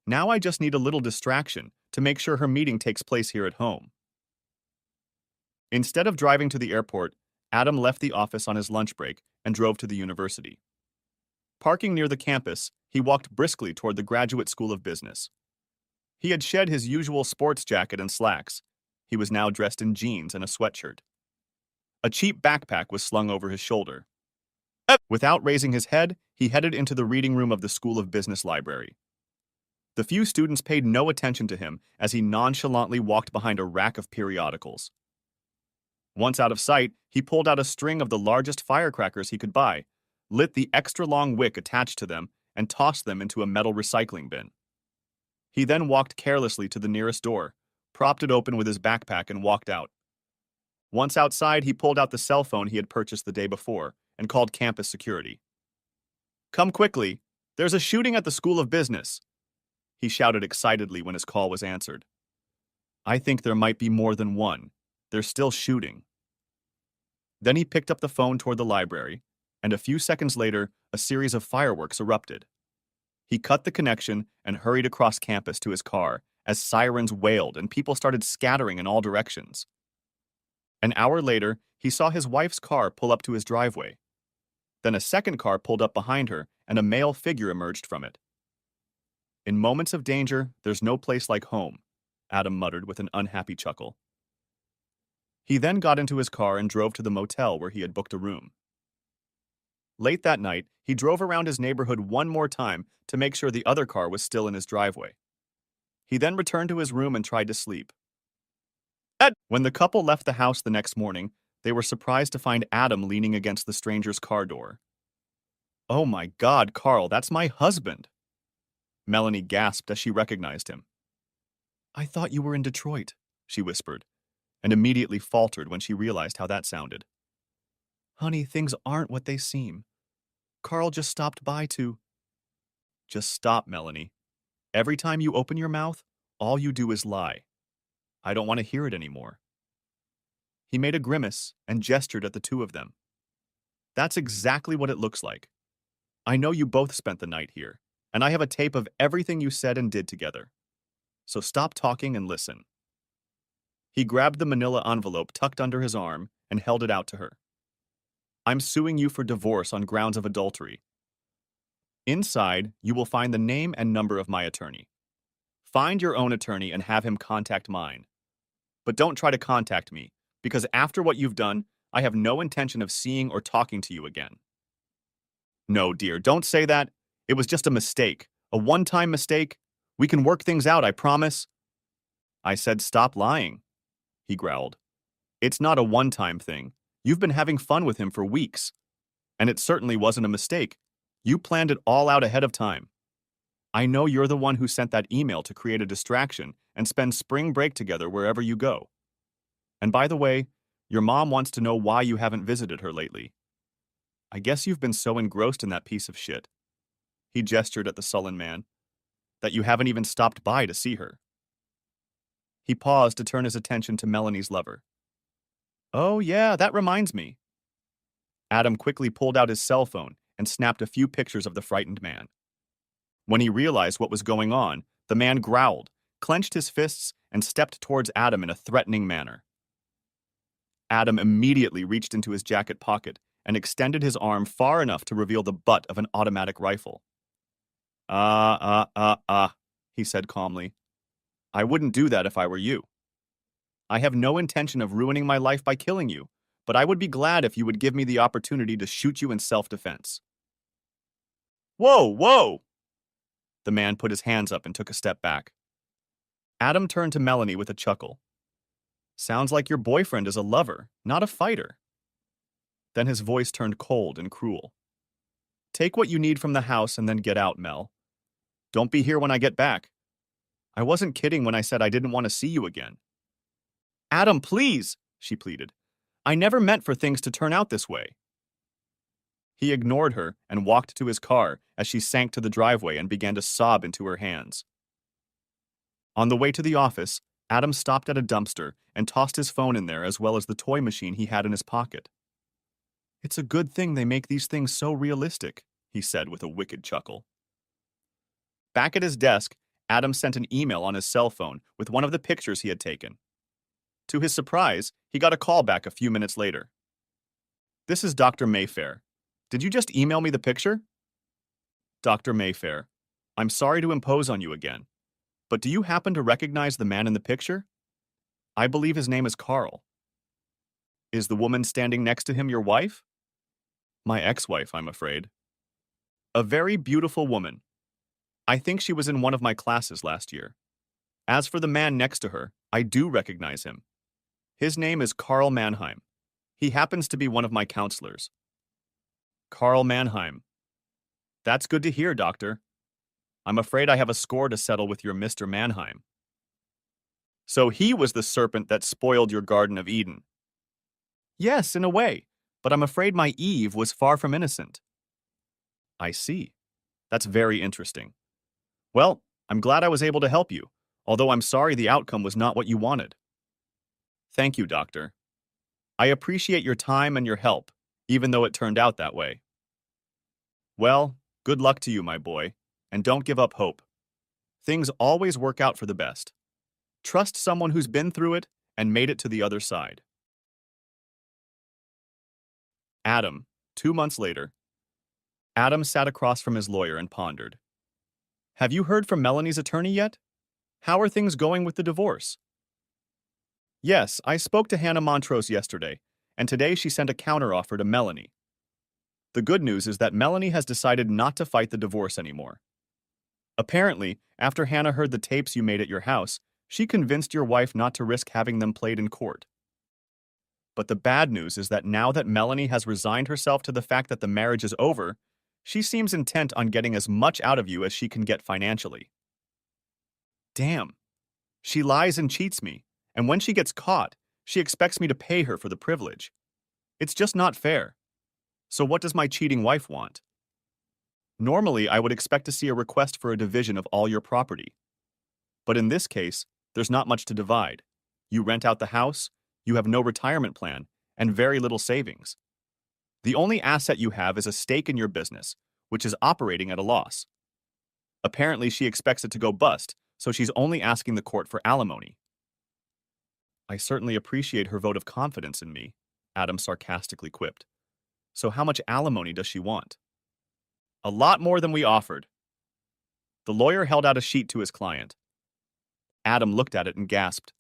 Now I just need a little distraction to make sure her meeting takes place here at home. Instead of driving to the airport, Adam left the office on his lunch break and drove to the university. Parking near the campus, he walked briskly toward the Graduate School of Business. He had shed his usual sports jacket and slacks. He was now dressed in jeans and a sweatshirt. A cheap backpack was slung over his shoulder. Without raising his head, he headed into the reading room of the School of Business library. The few students paid no attention to him as he nonchalantly walked behind a rack of periodicals. Once out of sight, he pulled out a string of the largest firecrackers he could buy, lit the extra-long wick attached to them, and tossed them into a metal recycling bin. He then walked carelessly to the nearest door, propped it open with his backpack, and walked out. Once outside, he pulled out the cell phone he had purchased the day before and called campus security. Come quickly, there's a shooting at the School of Business, he shouted excitedly when his call was answered. I think there might be more than one. They're still shooting. Then he picked up the phone toward the library, and a few seconds later, a series of fireworks erupted. He cut the connection and hurried across campus to his car as sirens wailed and people started scattering in all directions. An hour later, he saw his wife's car pull up to his driveway. Then a second car pulled up behind her, and a male figure emerged from it. In moments of danger, there's no place like home, Adam muttered with an unhappy chuckle. He then got into his car and drove to the motel where he had booked a room. Late that night, he drove around his neighborhood one more time to make sure the other car was still in his driveway. He then returned to his room and tried to sleep. When the couple left the house the next morning, they were surprised to find Adam leaning against the stranger's car door. "Oh my God, Carl, that's my husband!" Melanie gasped as she recognized him. "I thought you were in Detroit," she whispered, and immediately faltered when she realized how that sounded. "Honey, things aren't what they seem. Carl just stopped by to—" "Just stop, Melanie. Every time you open your mouth, all you do is lie. I don't want to hear it anymore." He made a grimace and gestured at the two of them. "That's exactly what it looks like. I know you both spent the night here, and I have a tape of everything you said and did together. So stop talking and listen." He grabbed the manila envelope tucked under his arm and held it out to her. "I'm suing you for divorce on grounds of adultery. Inside, you will find the name and number of my attorney. Find your own attorney and have him contact mine. But don't try to contact me, because after what you've done, I have no intention of seeing or talking to you again." "No, dear, don't say that. It was just a mistake. A one-time mistake. We can work things out, I promise." "I said stop lying," he growled. "It's not a one-time thing. You've been having fun with him for weeks. And it certainly wasn't a mistake. You planned it all out ahead of time. I know you're the one who sent that email to create a distraction and spend spring break together wherever you go. And by the way, your mom wants to know why you haven't visited her lately. I guess you've been so engrossed in that piece of shit," he gestured at the sullen man, "that you haven't even stopped by to see her." He paused to turn his attention to Melanie's lover. "Oh yeah, that reminds me." Adam quickly pulled out his cell phone and snapped a few pictures of the frightened man. When he realized what was going on, the man growled, clenched his fists, and stepped towards Adam in a threatening manner. Adam immediately reached into his jacket pocket and extended his arm far enough to reveal the butt of an automatic rifle. He said calmly. "I wouldn't do that if I were you. I have no intention of ruining my life by killing you, but I would be glad if you would give me the opportunity to shoot you in self-defense." "Whoa, whoa!" The man put his hands up and took a step back. Adam turned to Melanie with a chuckle. "Sounds like your boyfriend is a lover, not a fighter." Then his voice turned cold and cruel. "Take what you need from the house and then get out, Mel. Don't be here when I get back. I wasn't kidding when I said I didn't want to see you again." "Adam, please," she pleaded. "I never meant for things to turn out this way." He ignored her and walked to his car as she sank to the driveway and began to sob into her hands. On the way to the office, Adam stopped at a dumpster and tossed his phone in there as well as the toy machine he had in his pocket. "It's a good thing they make these things so realistic," he said with a wicked chuckle. Back at his desk, Adam sent an email on his cell phone with one of the pictures he had taken. To his surprise, he got a call back a few minutes later. "This is Dr. Mayfair. Did you just email me the picture?" "Dr. Mayfair, I'm sorry to impose on you again, but do you happen to recognize the man in the picture? I believe his name is Carl." "Is the woman standing next to him your wife?" "My ex-wife, I'm afraid." "A very beautiful woman. I think she was in one of my classes last year. As for the man next to her, I do recognize him. His name is Carl Mannheim. He happens to be one of my counselors." "Carl Mannheim. That's good to hear, doctor. I'm afraid I have a score to settle with your Mr. Mannheim." "So he was the serpent that spoiled your Garden of Eden." "Yes, in a way, but I'm afraid my Eve was far from innocent." "I see. That's very interesting. Well, I'm glad I was able to help you, although I'm sorry the outcome was not what you wanted." "Thank you, doctor. I appreciate your time and your help, even though it turned out that way." "Well, good luck to you, my boy, and don't give up hope. Things always work out for the best. Trust someone who's been through it and made it to the other side." Adam, 2 months later. Adam sat across from his lawyer and pondered. "Have you heard from Melanie's attorney yet? How are things going with the divorce?" Yes, I spoke to Hannah Montrose yesterday, and today she sent a counteroffer to Melanie. The good news is that Melanie has decided not to fight the divorce anymore. Apparently, after Hannah heard the tapes you made at your house, she convinced your wife not to risk having them played in court. But the bad news is that now that Melanie has resigned herself to the fact that the marriage is over, she seems intent on getting as much out of you as she can get financially. Damn. She lies and cheats me, and when she gets caught, she expects me to pay her for the privilege. It's just not fair. So what does my cheating wife want? Normally, I would expect to see a request for a division of all your property. But in this case, there's not much to divide. You rent out the house, you have no retirement plan, and very little savings. The only asset you have is a stake in your business, which is operating at a loss. Apparently, she expects it to go bust, so she's only asking the court for alimony. I certainly appreciate her vote of confidence in me, Adam sarcastically quipped. So how much alimony does she want? A lot more than we offered. The lawyer held out a sheet to his client. Adam looked at it and gasped.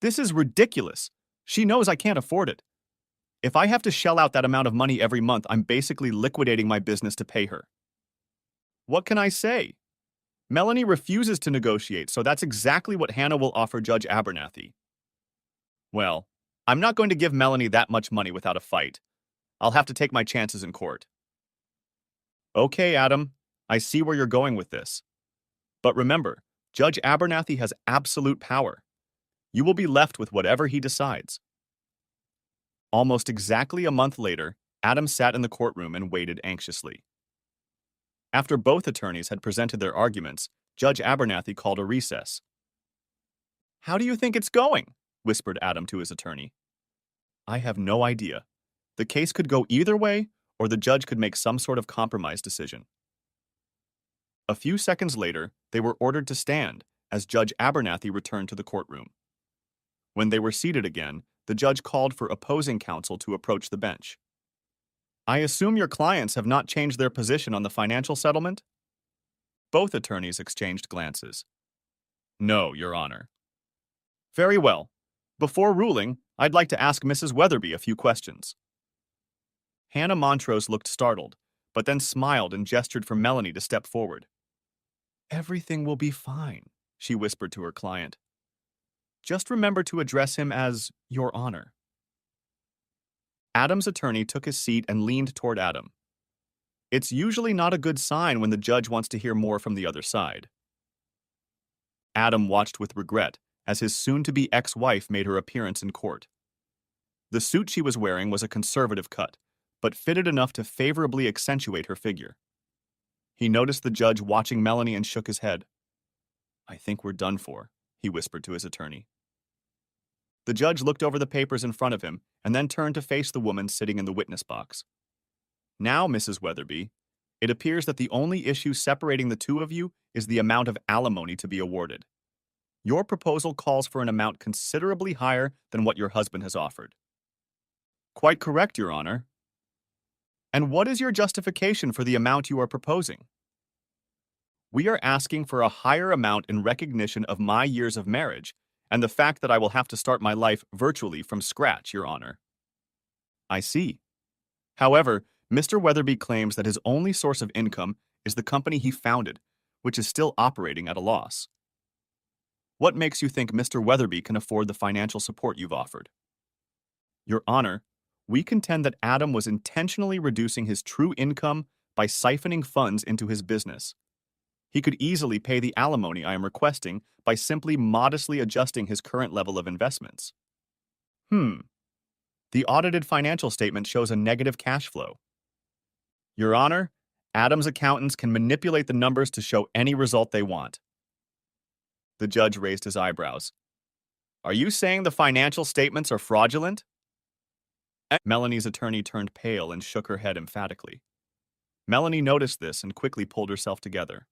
This is ridiculous. She knows I can't afford it. If I have to shell out that amount of money every month, I'm basically liquidating my business to pay her. What can I say? Melanie refuses to negotiate, so that's exactly what Hannah will offer Judge Abernathy. Well, I'm not going to give Melanie that much money without a fight. I'll have to take my chances in court. Okay, Adam, I see where you're going with this. But remember, Judge Abernathy has absolute power. You will be left with whatever he decides. Almost exactly a month later, Adam sat in the courtroom and waited anxiously. After both attorneys had presented their arguments, Judge Abernathy called a recess. How do you think it's going? Whispered Adam to his attorney. I have no idea. The case could go either way, or the judge could make some sort of compromise decision. A few seconds later, they were ordered to stand as Judge Abernathy returned to the courtroom. When they were seated again, the judge called for opposing counsel to approach the bench. I assume your clients have not changed their position on the financial settlement? Both attorneys exchanged glances. No, Your Honor. Very well. Before ruling, I'd like to ask Mrs. Weatherby a few questions. Hannah Montrose looked startled, but then smiled and gestured for Melanie to step forward. Everything will be fine, she whispered to her client. Just remember to address him as Your Honor. Adam's attorney took his seat and leaned toward Adam. It's usually not a good sign when the judge wants to hear more from the other side. Adam watched with regret as his soon-to-be ex-wife made her appearance in court. The suit she was wearing was a conservative cut, but fitted enough to favorably accentuate her figure. He noticed the judge watching Melanie and shook his head. I think we're done for, he whispered to his attorney. The judge looked over the papers in front of him and then turned to face the woman sitting in the witness box. Now, Mrs. Weatherby, it appears that the only issue separating the two of you is the amount of alimony to be awarded. Your proposal calls for an amount considerably higher than what your husband has offered. Quite correct, Your Honor. And what is your justification for the amount you are proposing? We are asking for a higher amount in recognition of my years of marriage and the fact that I will have to start my life virtually from scratch, Your Honor. I see. However, Mr. Weatherby claims that his only source of income is the company he founded, which is still operating at a loss. What makes you think Mr. Weatherby can afford the financial support you've offered? Your Honor, we contend that Adam was intentionally reducing his true income by siphoning funds into his business. He could easily pay the alimony I am requesting by simply modestly adjusting his current level of investments. The audited financial statement shows a negative cash flow. Your Honor, Adam's accountants can manipulate the numbers to show any result they want. The judge raised his eyebrows. Are you saying the financial statements are fraudulent? Melanie's attorney turned pale and shook her head emphatically. Melanie noticed this and quickly pulled herself together.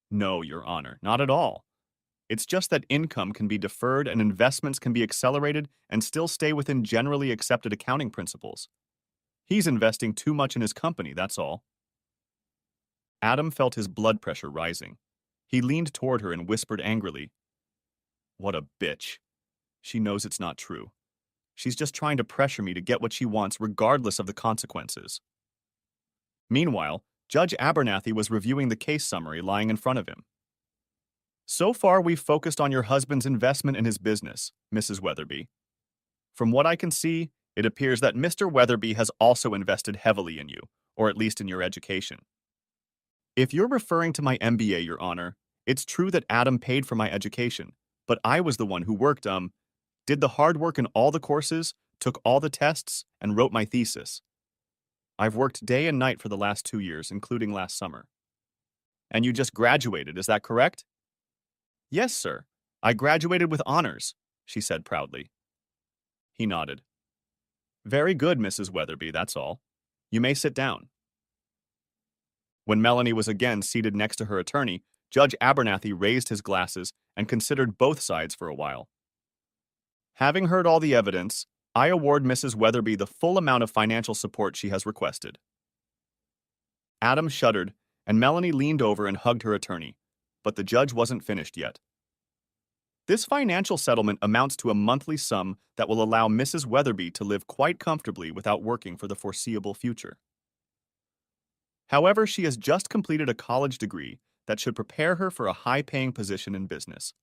No, Your Honor, not at all. It's just that income can be deferred and investments can be accelerated and still stay within generally accepted accounting principles. He's investing too much in his company, that's all. Adam felt his blood pressure rising. He leaned toward her and whispered angrily, What a bitch. She knows it's not true. She's just trying to pressure me to get what she wants regardless of the consequences. Meanwhile, Judge Abernathy was reviewing the case summary lying in front of him. So far, we've focused on your husband's investment in his business, Mrs. Weatherby. From what I can see, it appears that Mr. Weatherby has also invested heavily in you, or at least in your education. If you're referring to my MBA, Your Honor, it's true that Adam paid for my education, but I was the one who did the hard work in all the courses, took all the tests, and wrote my thesis. I've worked day and night for the last 2 years, including last summer. And you just graduated, is that correct? Yes, sir. I graduated with honors, she said proudly. He nodded. Very good, Mrs. Weatherby, that's all. You may sit down. When Melanie was again seated next to her attorney, Judge Abernathy raised his glasses and considered both sides for a while. Having heard all the evidence, I award Mrs. Weatherby the full amount of financial support she has requested. Adam shuddered, and Melanie leaned over and hugged her attorney, but the judge wasn't finished yet. This financial settlement amounts to a monthly sum that will allow Mrs. Weatherby to live quite comfortably without working for the foreseeable future. However, she has just completed a college degree that should prepare her for a high-paying position in business.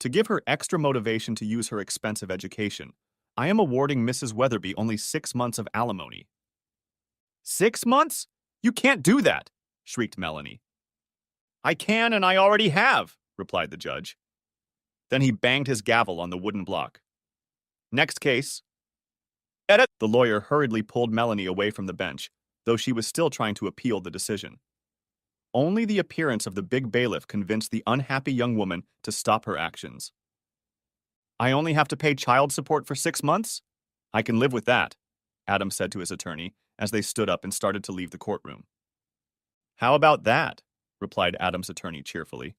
To give her extra motivation to use her expensive education, I am awarding Mrs. Weatherby only 6 months of alimony. 6 months? You can't do that, shrieked Melanie. I can, and I already have, replied the judge. Then he banged his gavel on the wooden block. Next case. Edit. The lawyer hurriedly pulled Melanie away from the bench, though she was still trying to appeal the decision. Only the appearance of the big bailiff convinced the unhappy young woman to stop her actions. I only have to pay child support for 6 months? I can live with that, Adam said to his attorney as they stood up and started to leave the courtroom. How about that? Replied Adam's attorney cheerfully.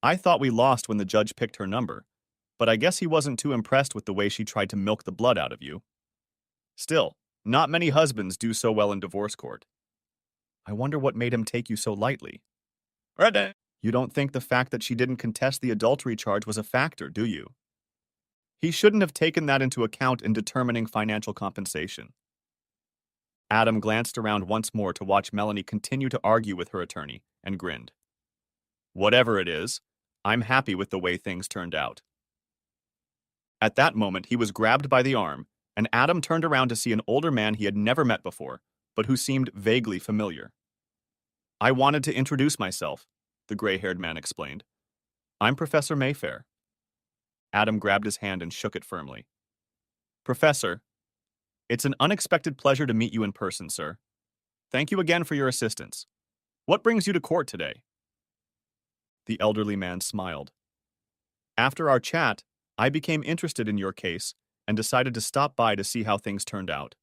I thought we lost when the judge picked her number, but I guess he wasn't too impressed with the way she tried to milk the blood out of you. Still, not many husbands do so well in divorce court. I wonder what made him take you so lightly. You don't think the fact that she didn't contest the adultery charge was a factor, do you? He shouldn't have taken that into account in determining financial compensation. Adam glanced around once more to watch Melanie continue to argue with her attorney, and grinned. Whatever it is, I'm happy with the way things turned out. At that moment, he was grabbed by the arm, and Adam turned around to see an older man he had never met before, but who seemed vaguely familiar. I wanted to introduce myself, the gray-haired man explained. I'm Professor Mayfair. Adam grabbed his hand and shook it firmly. Professor, it's an unexpected pleasure to meet you in person, sir. Thank you again for your assistance. What brings you to court today? The elderly man smiled. After our chat, I became interested in your case and decided to stop by to see how things turned out.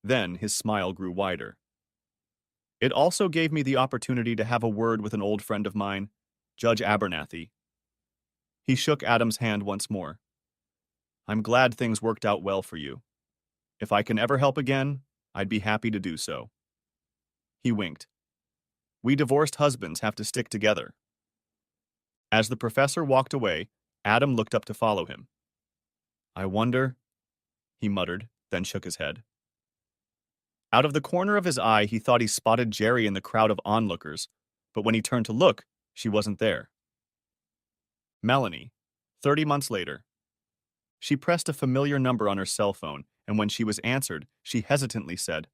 Then his smile grew wider. It also gave me the opportunity to have a word with an old friend of mine, Judge Abernathy. He shook Adam's hand once more. I'm glad things worked out well for you. If I can ever help again, I'd be happy to do so. He winked. We divorced husbands have to stick together. As the professor walked away, Adam looked up to follow him. I wonder, he muttered, then shook his head. Out of the corner of his eye, he thought he spotted Jerry in the crowd of onlookers, but when he turned to look, she wasn't there. Melanie, 30 months later. She pressed a familiar number on her cell phone, and when she was answered, she hesitantly said,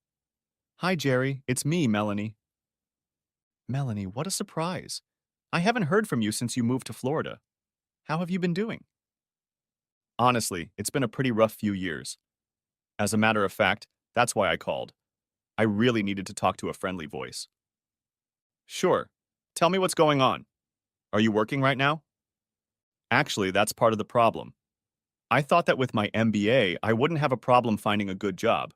Hi, Jerry, it's me, Melanie. Melanie, what a surprise. I haven't heard from you since you moved to Florida. How have you been doing? Honestly, it's been a pretty rough few years. As a matter of fact, that's why I called. I really needed to talk to a friendly voice. Sure. Tell me what's going on. Are you working right now? Actually, that's part of the problem. I thought that with my MBA, I wouldn't have a problem finding a good job.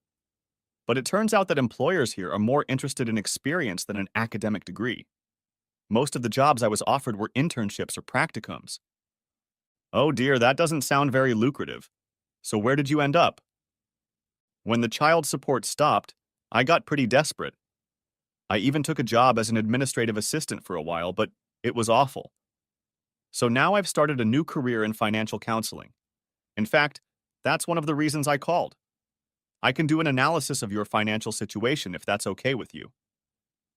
But it turns out that employers here are more interested in experience than an academic degree. Most of the jobs I was offered were internships or practicums. Oh dear, that doesn't sound very lucrative. So where did you end up? When the child support stopped, I got pretty desperate. I even took a job as an administrative assistant for a while, but it was awful. So now I've started a new career in financial counseling. In fact, that's one of the reasons I called. I can do an analysis of your financial situation if that's okay with you.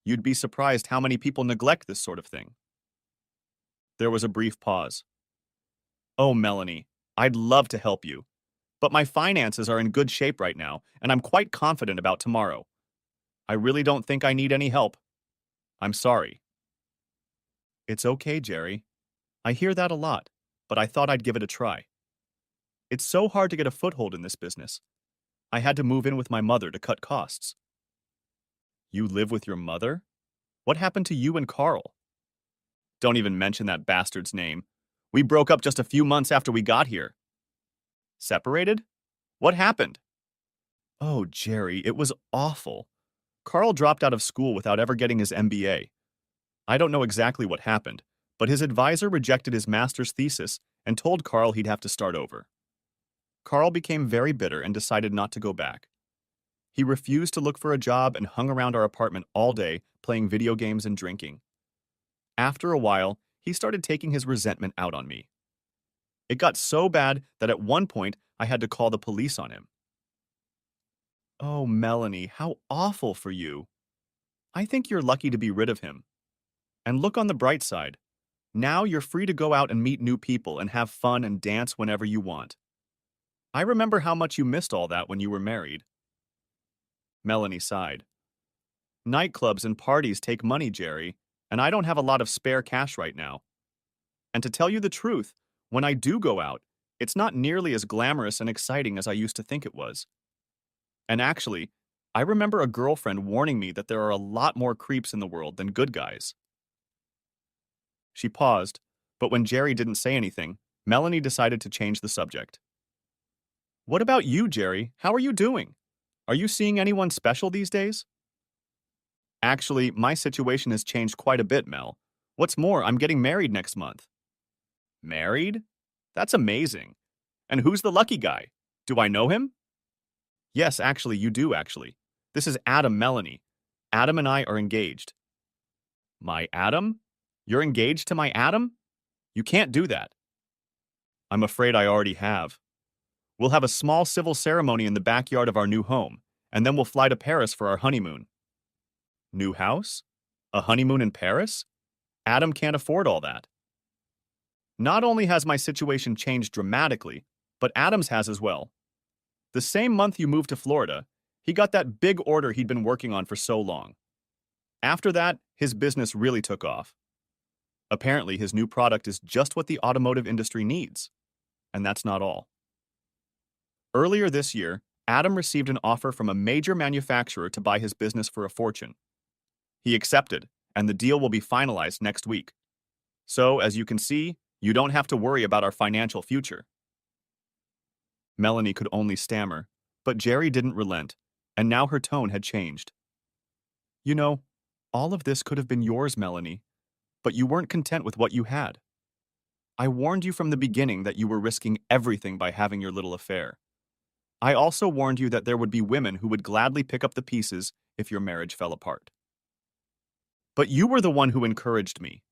You'd be surprised how many people neglect this sort of thing. There was a brief pause. Oh, Melanie, I'd love to help you, but my finances are in good shape right now, and I'm quite confident about tomorrow. I really don't think I need any help. I'm sorry. It's okay, Jerry. I hear that a lot, but I thought I'd give it a try. It's so hard to get a foothold in this business. I had to move in with my mother to cut costs. You live with your mother? What happened to you and Carl? Don't even mention that bastard's name. We broke up just a few months after we got here. Separated? What happened? Oh, Jerry, it was awful. Carl dropped out of school without ever getting his MBA. I don't know exactly what happened, but his advisor rejected his master's thesis and told Carl he'd have to start over. Carl became very bitter and decided not to go back. He refused to look for a job and hung around our apartment all day, playing video games and drinking. After a while, he started taking his resentment out on me. It got so bad that at one point I had to call the police on him. Oh, Melanie, how awful for you. I think you're lucky to be rid of him. And look on the bright side. Now you're free to go out and meet new people and have fun and dance whenever you want. I remember how much you missed all that when you were married. Melanie sighed. Nightclubs and parties take money, Jerry, and I don't have a lot of spare cash right now. And to tell you the truth, when I do go out, it's not nearly as glamorous and exciting as I used to think it was. And actually, I remember a girlfriend warning me that there are a lot more creeps in the world than good guys. She paused, but when Jerry didn't say anything, Melanie decided to change the subject. What about you, Jerry? How are you doing? Are you seeing anyone special these days? Actually, my situation has changed quite a bit, Mel. What's more, I'm getting married next month. Married? That's amazing. And who's the lucky guy? Do I know him? Yes, actually, you do, actually. This is Adam, Melanie. Adam and I are engaged. My Adam? You're engaged to my Adam? You can't do that. I'm afraid I already have. We'll have a small civil ceremony in the backyard of our new home, and then we'll fly to Paris for our honeymoon. New house? A honeymoon in Paris? Adam can't afford all that. Not only has my situation changed dramatically, but Adam's has as well. The same month you moved to Florida, he got that big order he'd been working on for so long. After that, his business really took off. Apparently, his new product is just what the automotive industry needs. And that's not all. Earlier this year, Adam received an offer from a major manufacturer to buy his business for a fortune. He accepted, and the deal will be finalized next week. So, as you can see, you don't have to worry about our financial future. Melanie could only stammer, but Jerry didn't relent, and now her tone had changed. You know, all of this could have been yours, Melanie, but you weren't content with what you had. I warned you from the beginning that you were risking everything by having your little affair. I also warned you that there would be women who would gladly pick up the pieces if your marriage fell apart. But you were the one who encouraged me.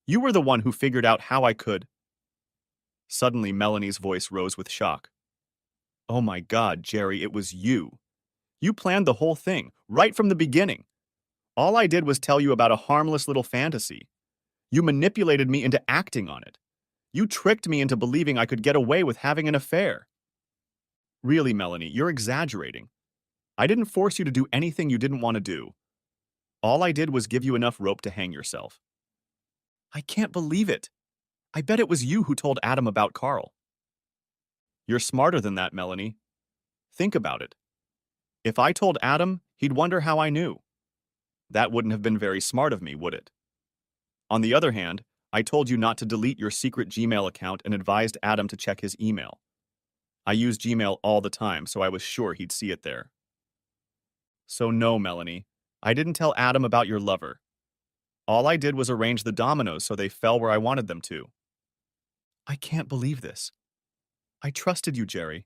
You were the one who figured out how I could. Suddenly, Melanie's voice rose with shock. Oh my God, Jerry, it was you. You planned the whole thing, right from the beginning. All I did was tell you about a harmless little fantasy. You manipulated me into acting on it. You tricked me into believing I could get away with having an affair. Really, Melanie, you're exaggerating. I didn't force you to do anything you didn't want to do. All I did was give you enough rope to hang yourself. I can't believe it. I bet it was you who told Adam about Carl. You're smarter than that, Melanie. Think about it. If I told Adam, he'd wonder how I knew. That wouldn't have been very smart of me, would it? On the other hand, I told you not to delete your secret Gmail account and advised Adam to check his email. I use Gmail all the time, so I was sure he'd see it there. So no, Melanie, I didn't tell Adam about your lover. All I did was arrange the dominoes so they fell where I wanted them to. I can't believe this. I trusted you, Jerry.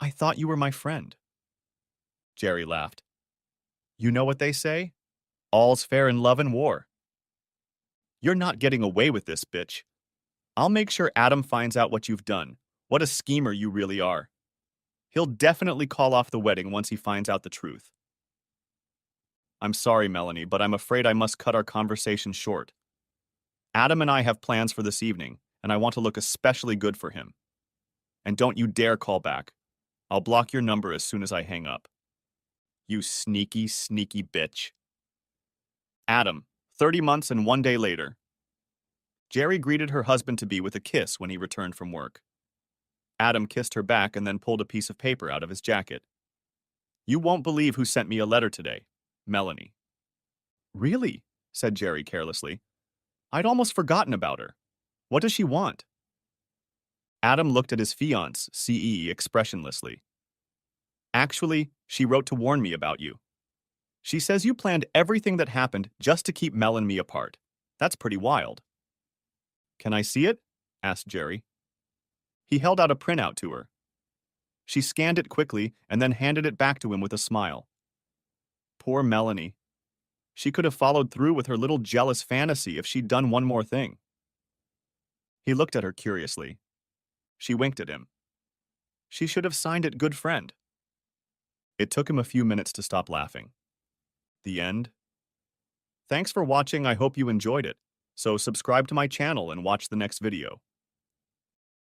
I thought you were my friend. Jerry laughed. You know what they say? All's fair in love and war. You're not getting away with this, bitch. I'll make sure Adam finds out what you've done. What a schemer you really are. He'll definitely call off the wedding once he finds out the truth. I'm sorry, Melanie, but I'm afraid I must cut our conversation short. Adam and I have plans for this evening, and I want to look especially good for him. And don't you dare call back. I'll block your number as soon as I hang up. You sneaky, sneaky bitch. Adam, 30 months and 1 day later. Jerry greeted her husband-to-be with a kiss when he returned from work. Adam kissed her back and then pulled a piece of paper out of his jacket. You won't believe who sent me a letter today. Melanie. Really? Said Jerry carelessly. I'd almost forgotten about her. What does she want? Adam looked at his fiancée, CE, expressionlessly. Actually, she wrote to warn me about you. She says you planned everything that happened just to keep Mel and me apart. That's pretty wild. Can I see it? Asked Jerry. He held out a printout to her. She scanned it quickly and then handed it back to him with a smile. Poor Melanie. She could have followed through with her little jealous fantasy if she'd done one more thing. He looked at her curiously. She winked at him. She should have signed it good friend. It took him a few minutes to stop laughing. The end. Thanks for watching. I hope you enjoyed it. So subscribe to my channel and watch the next video.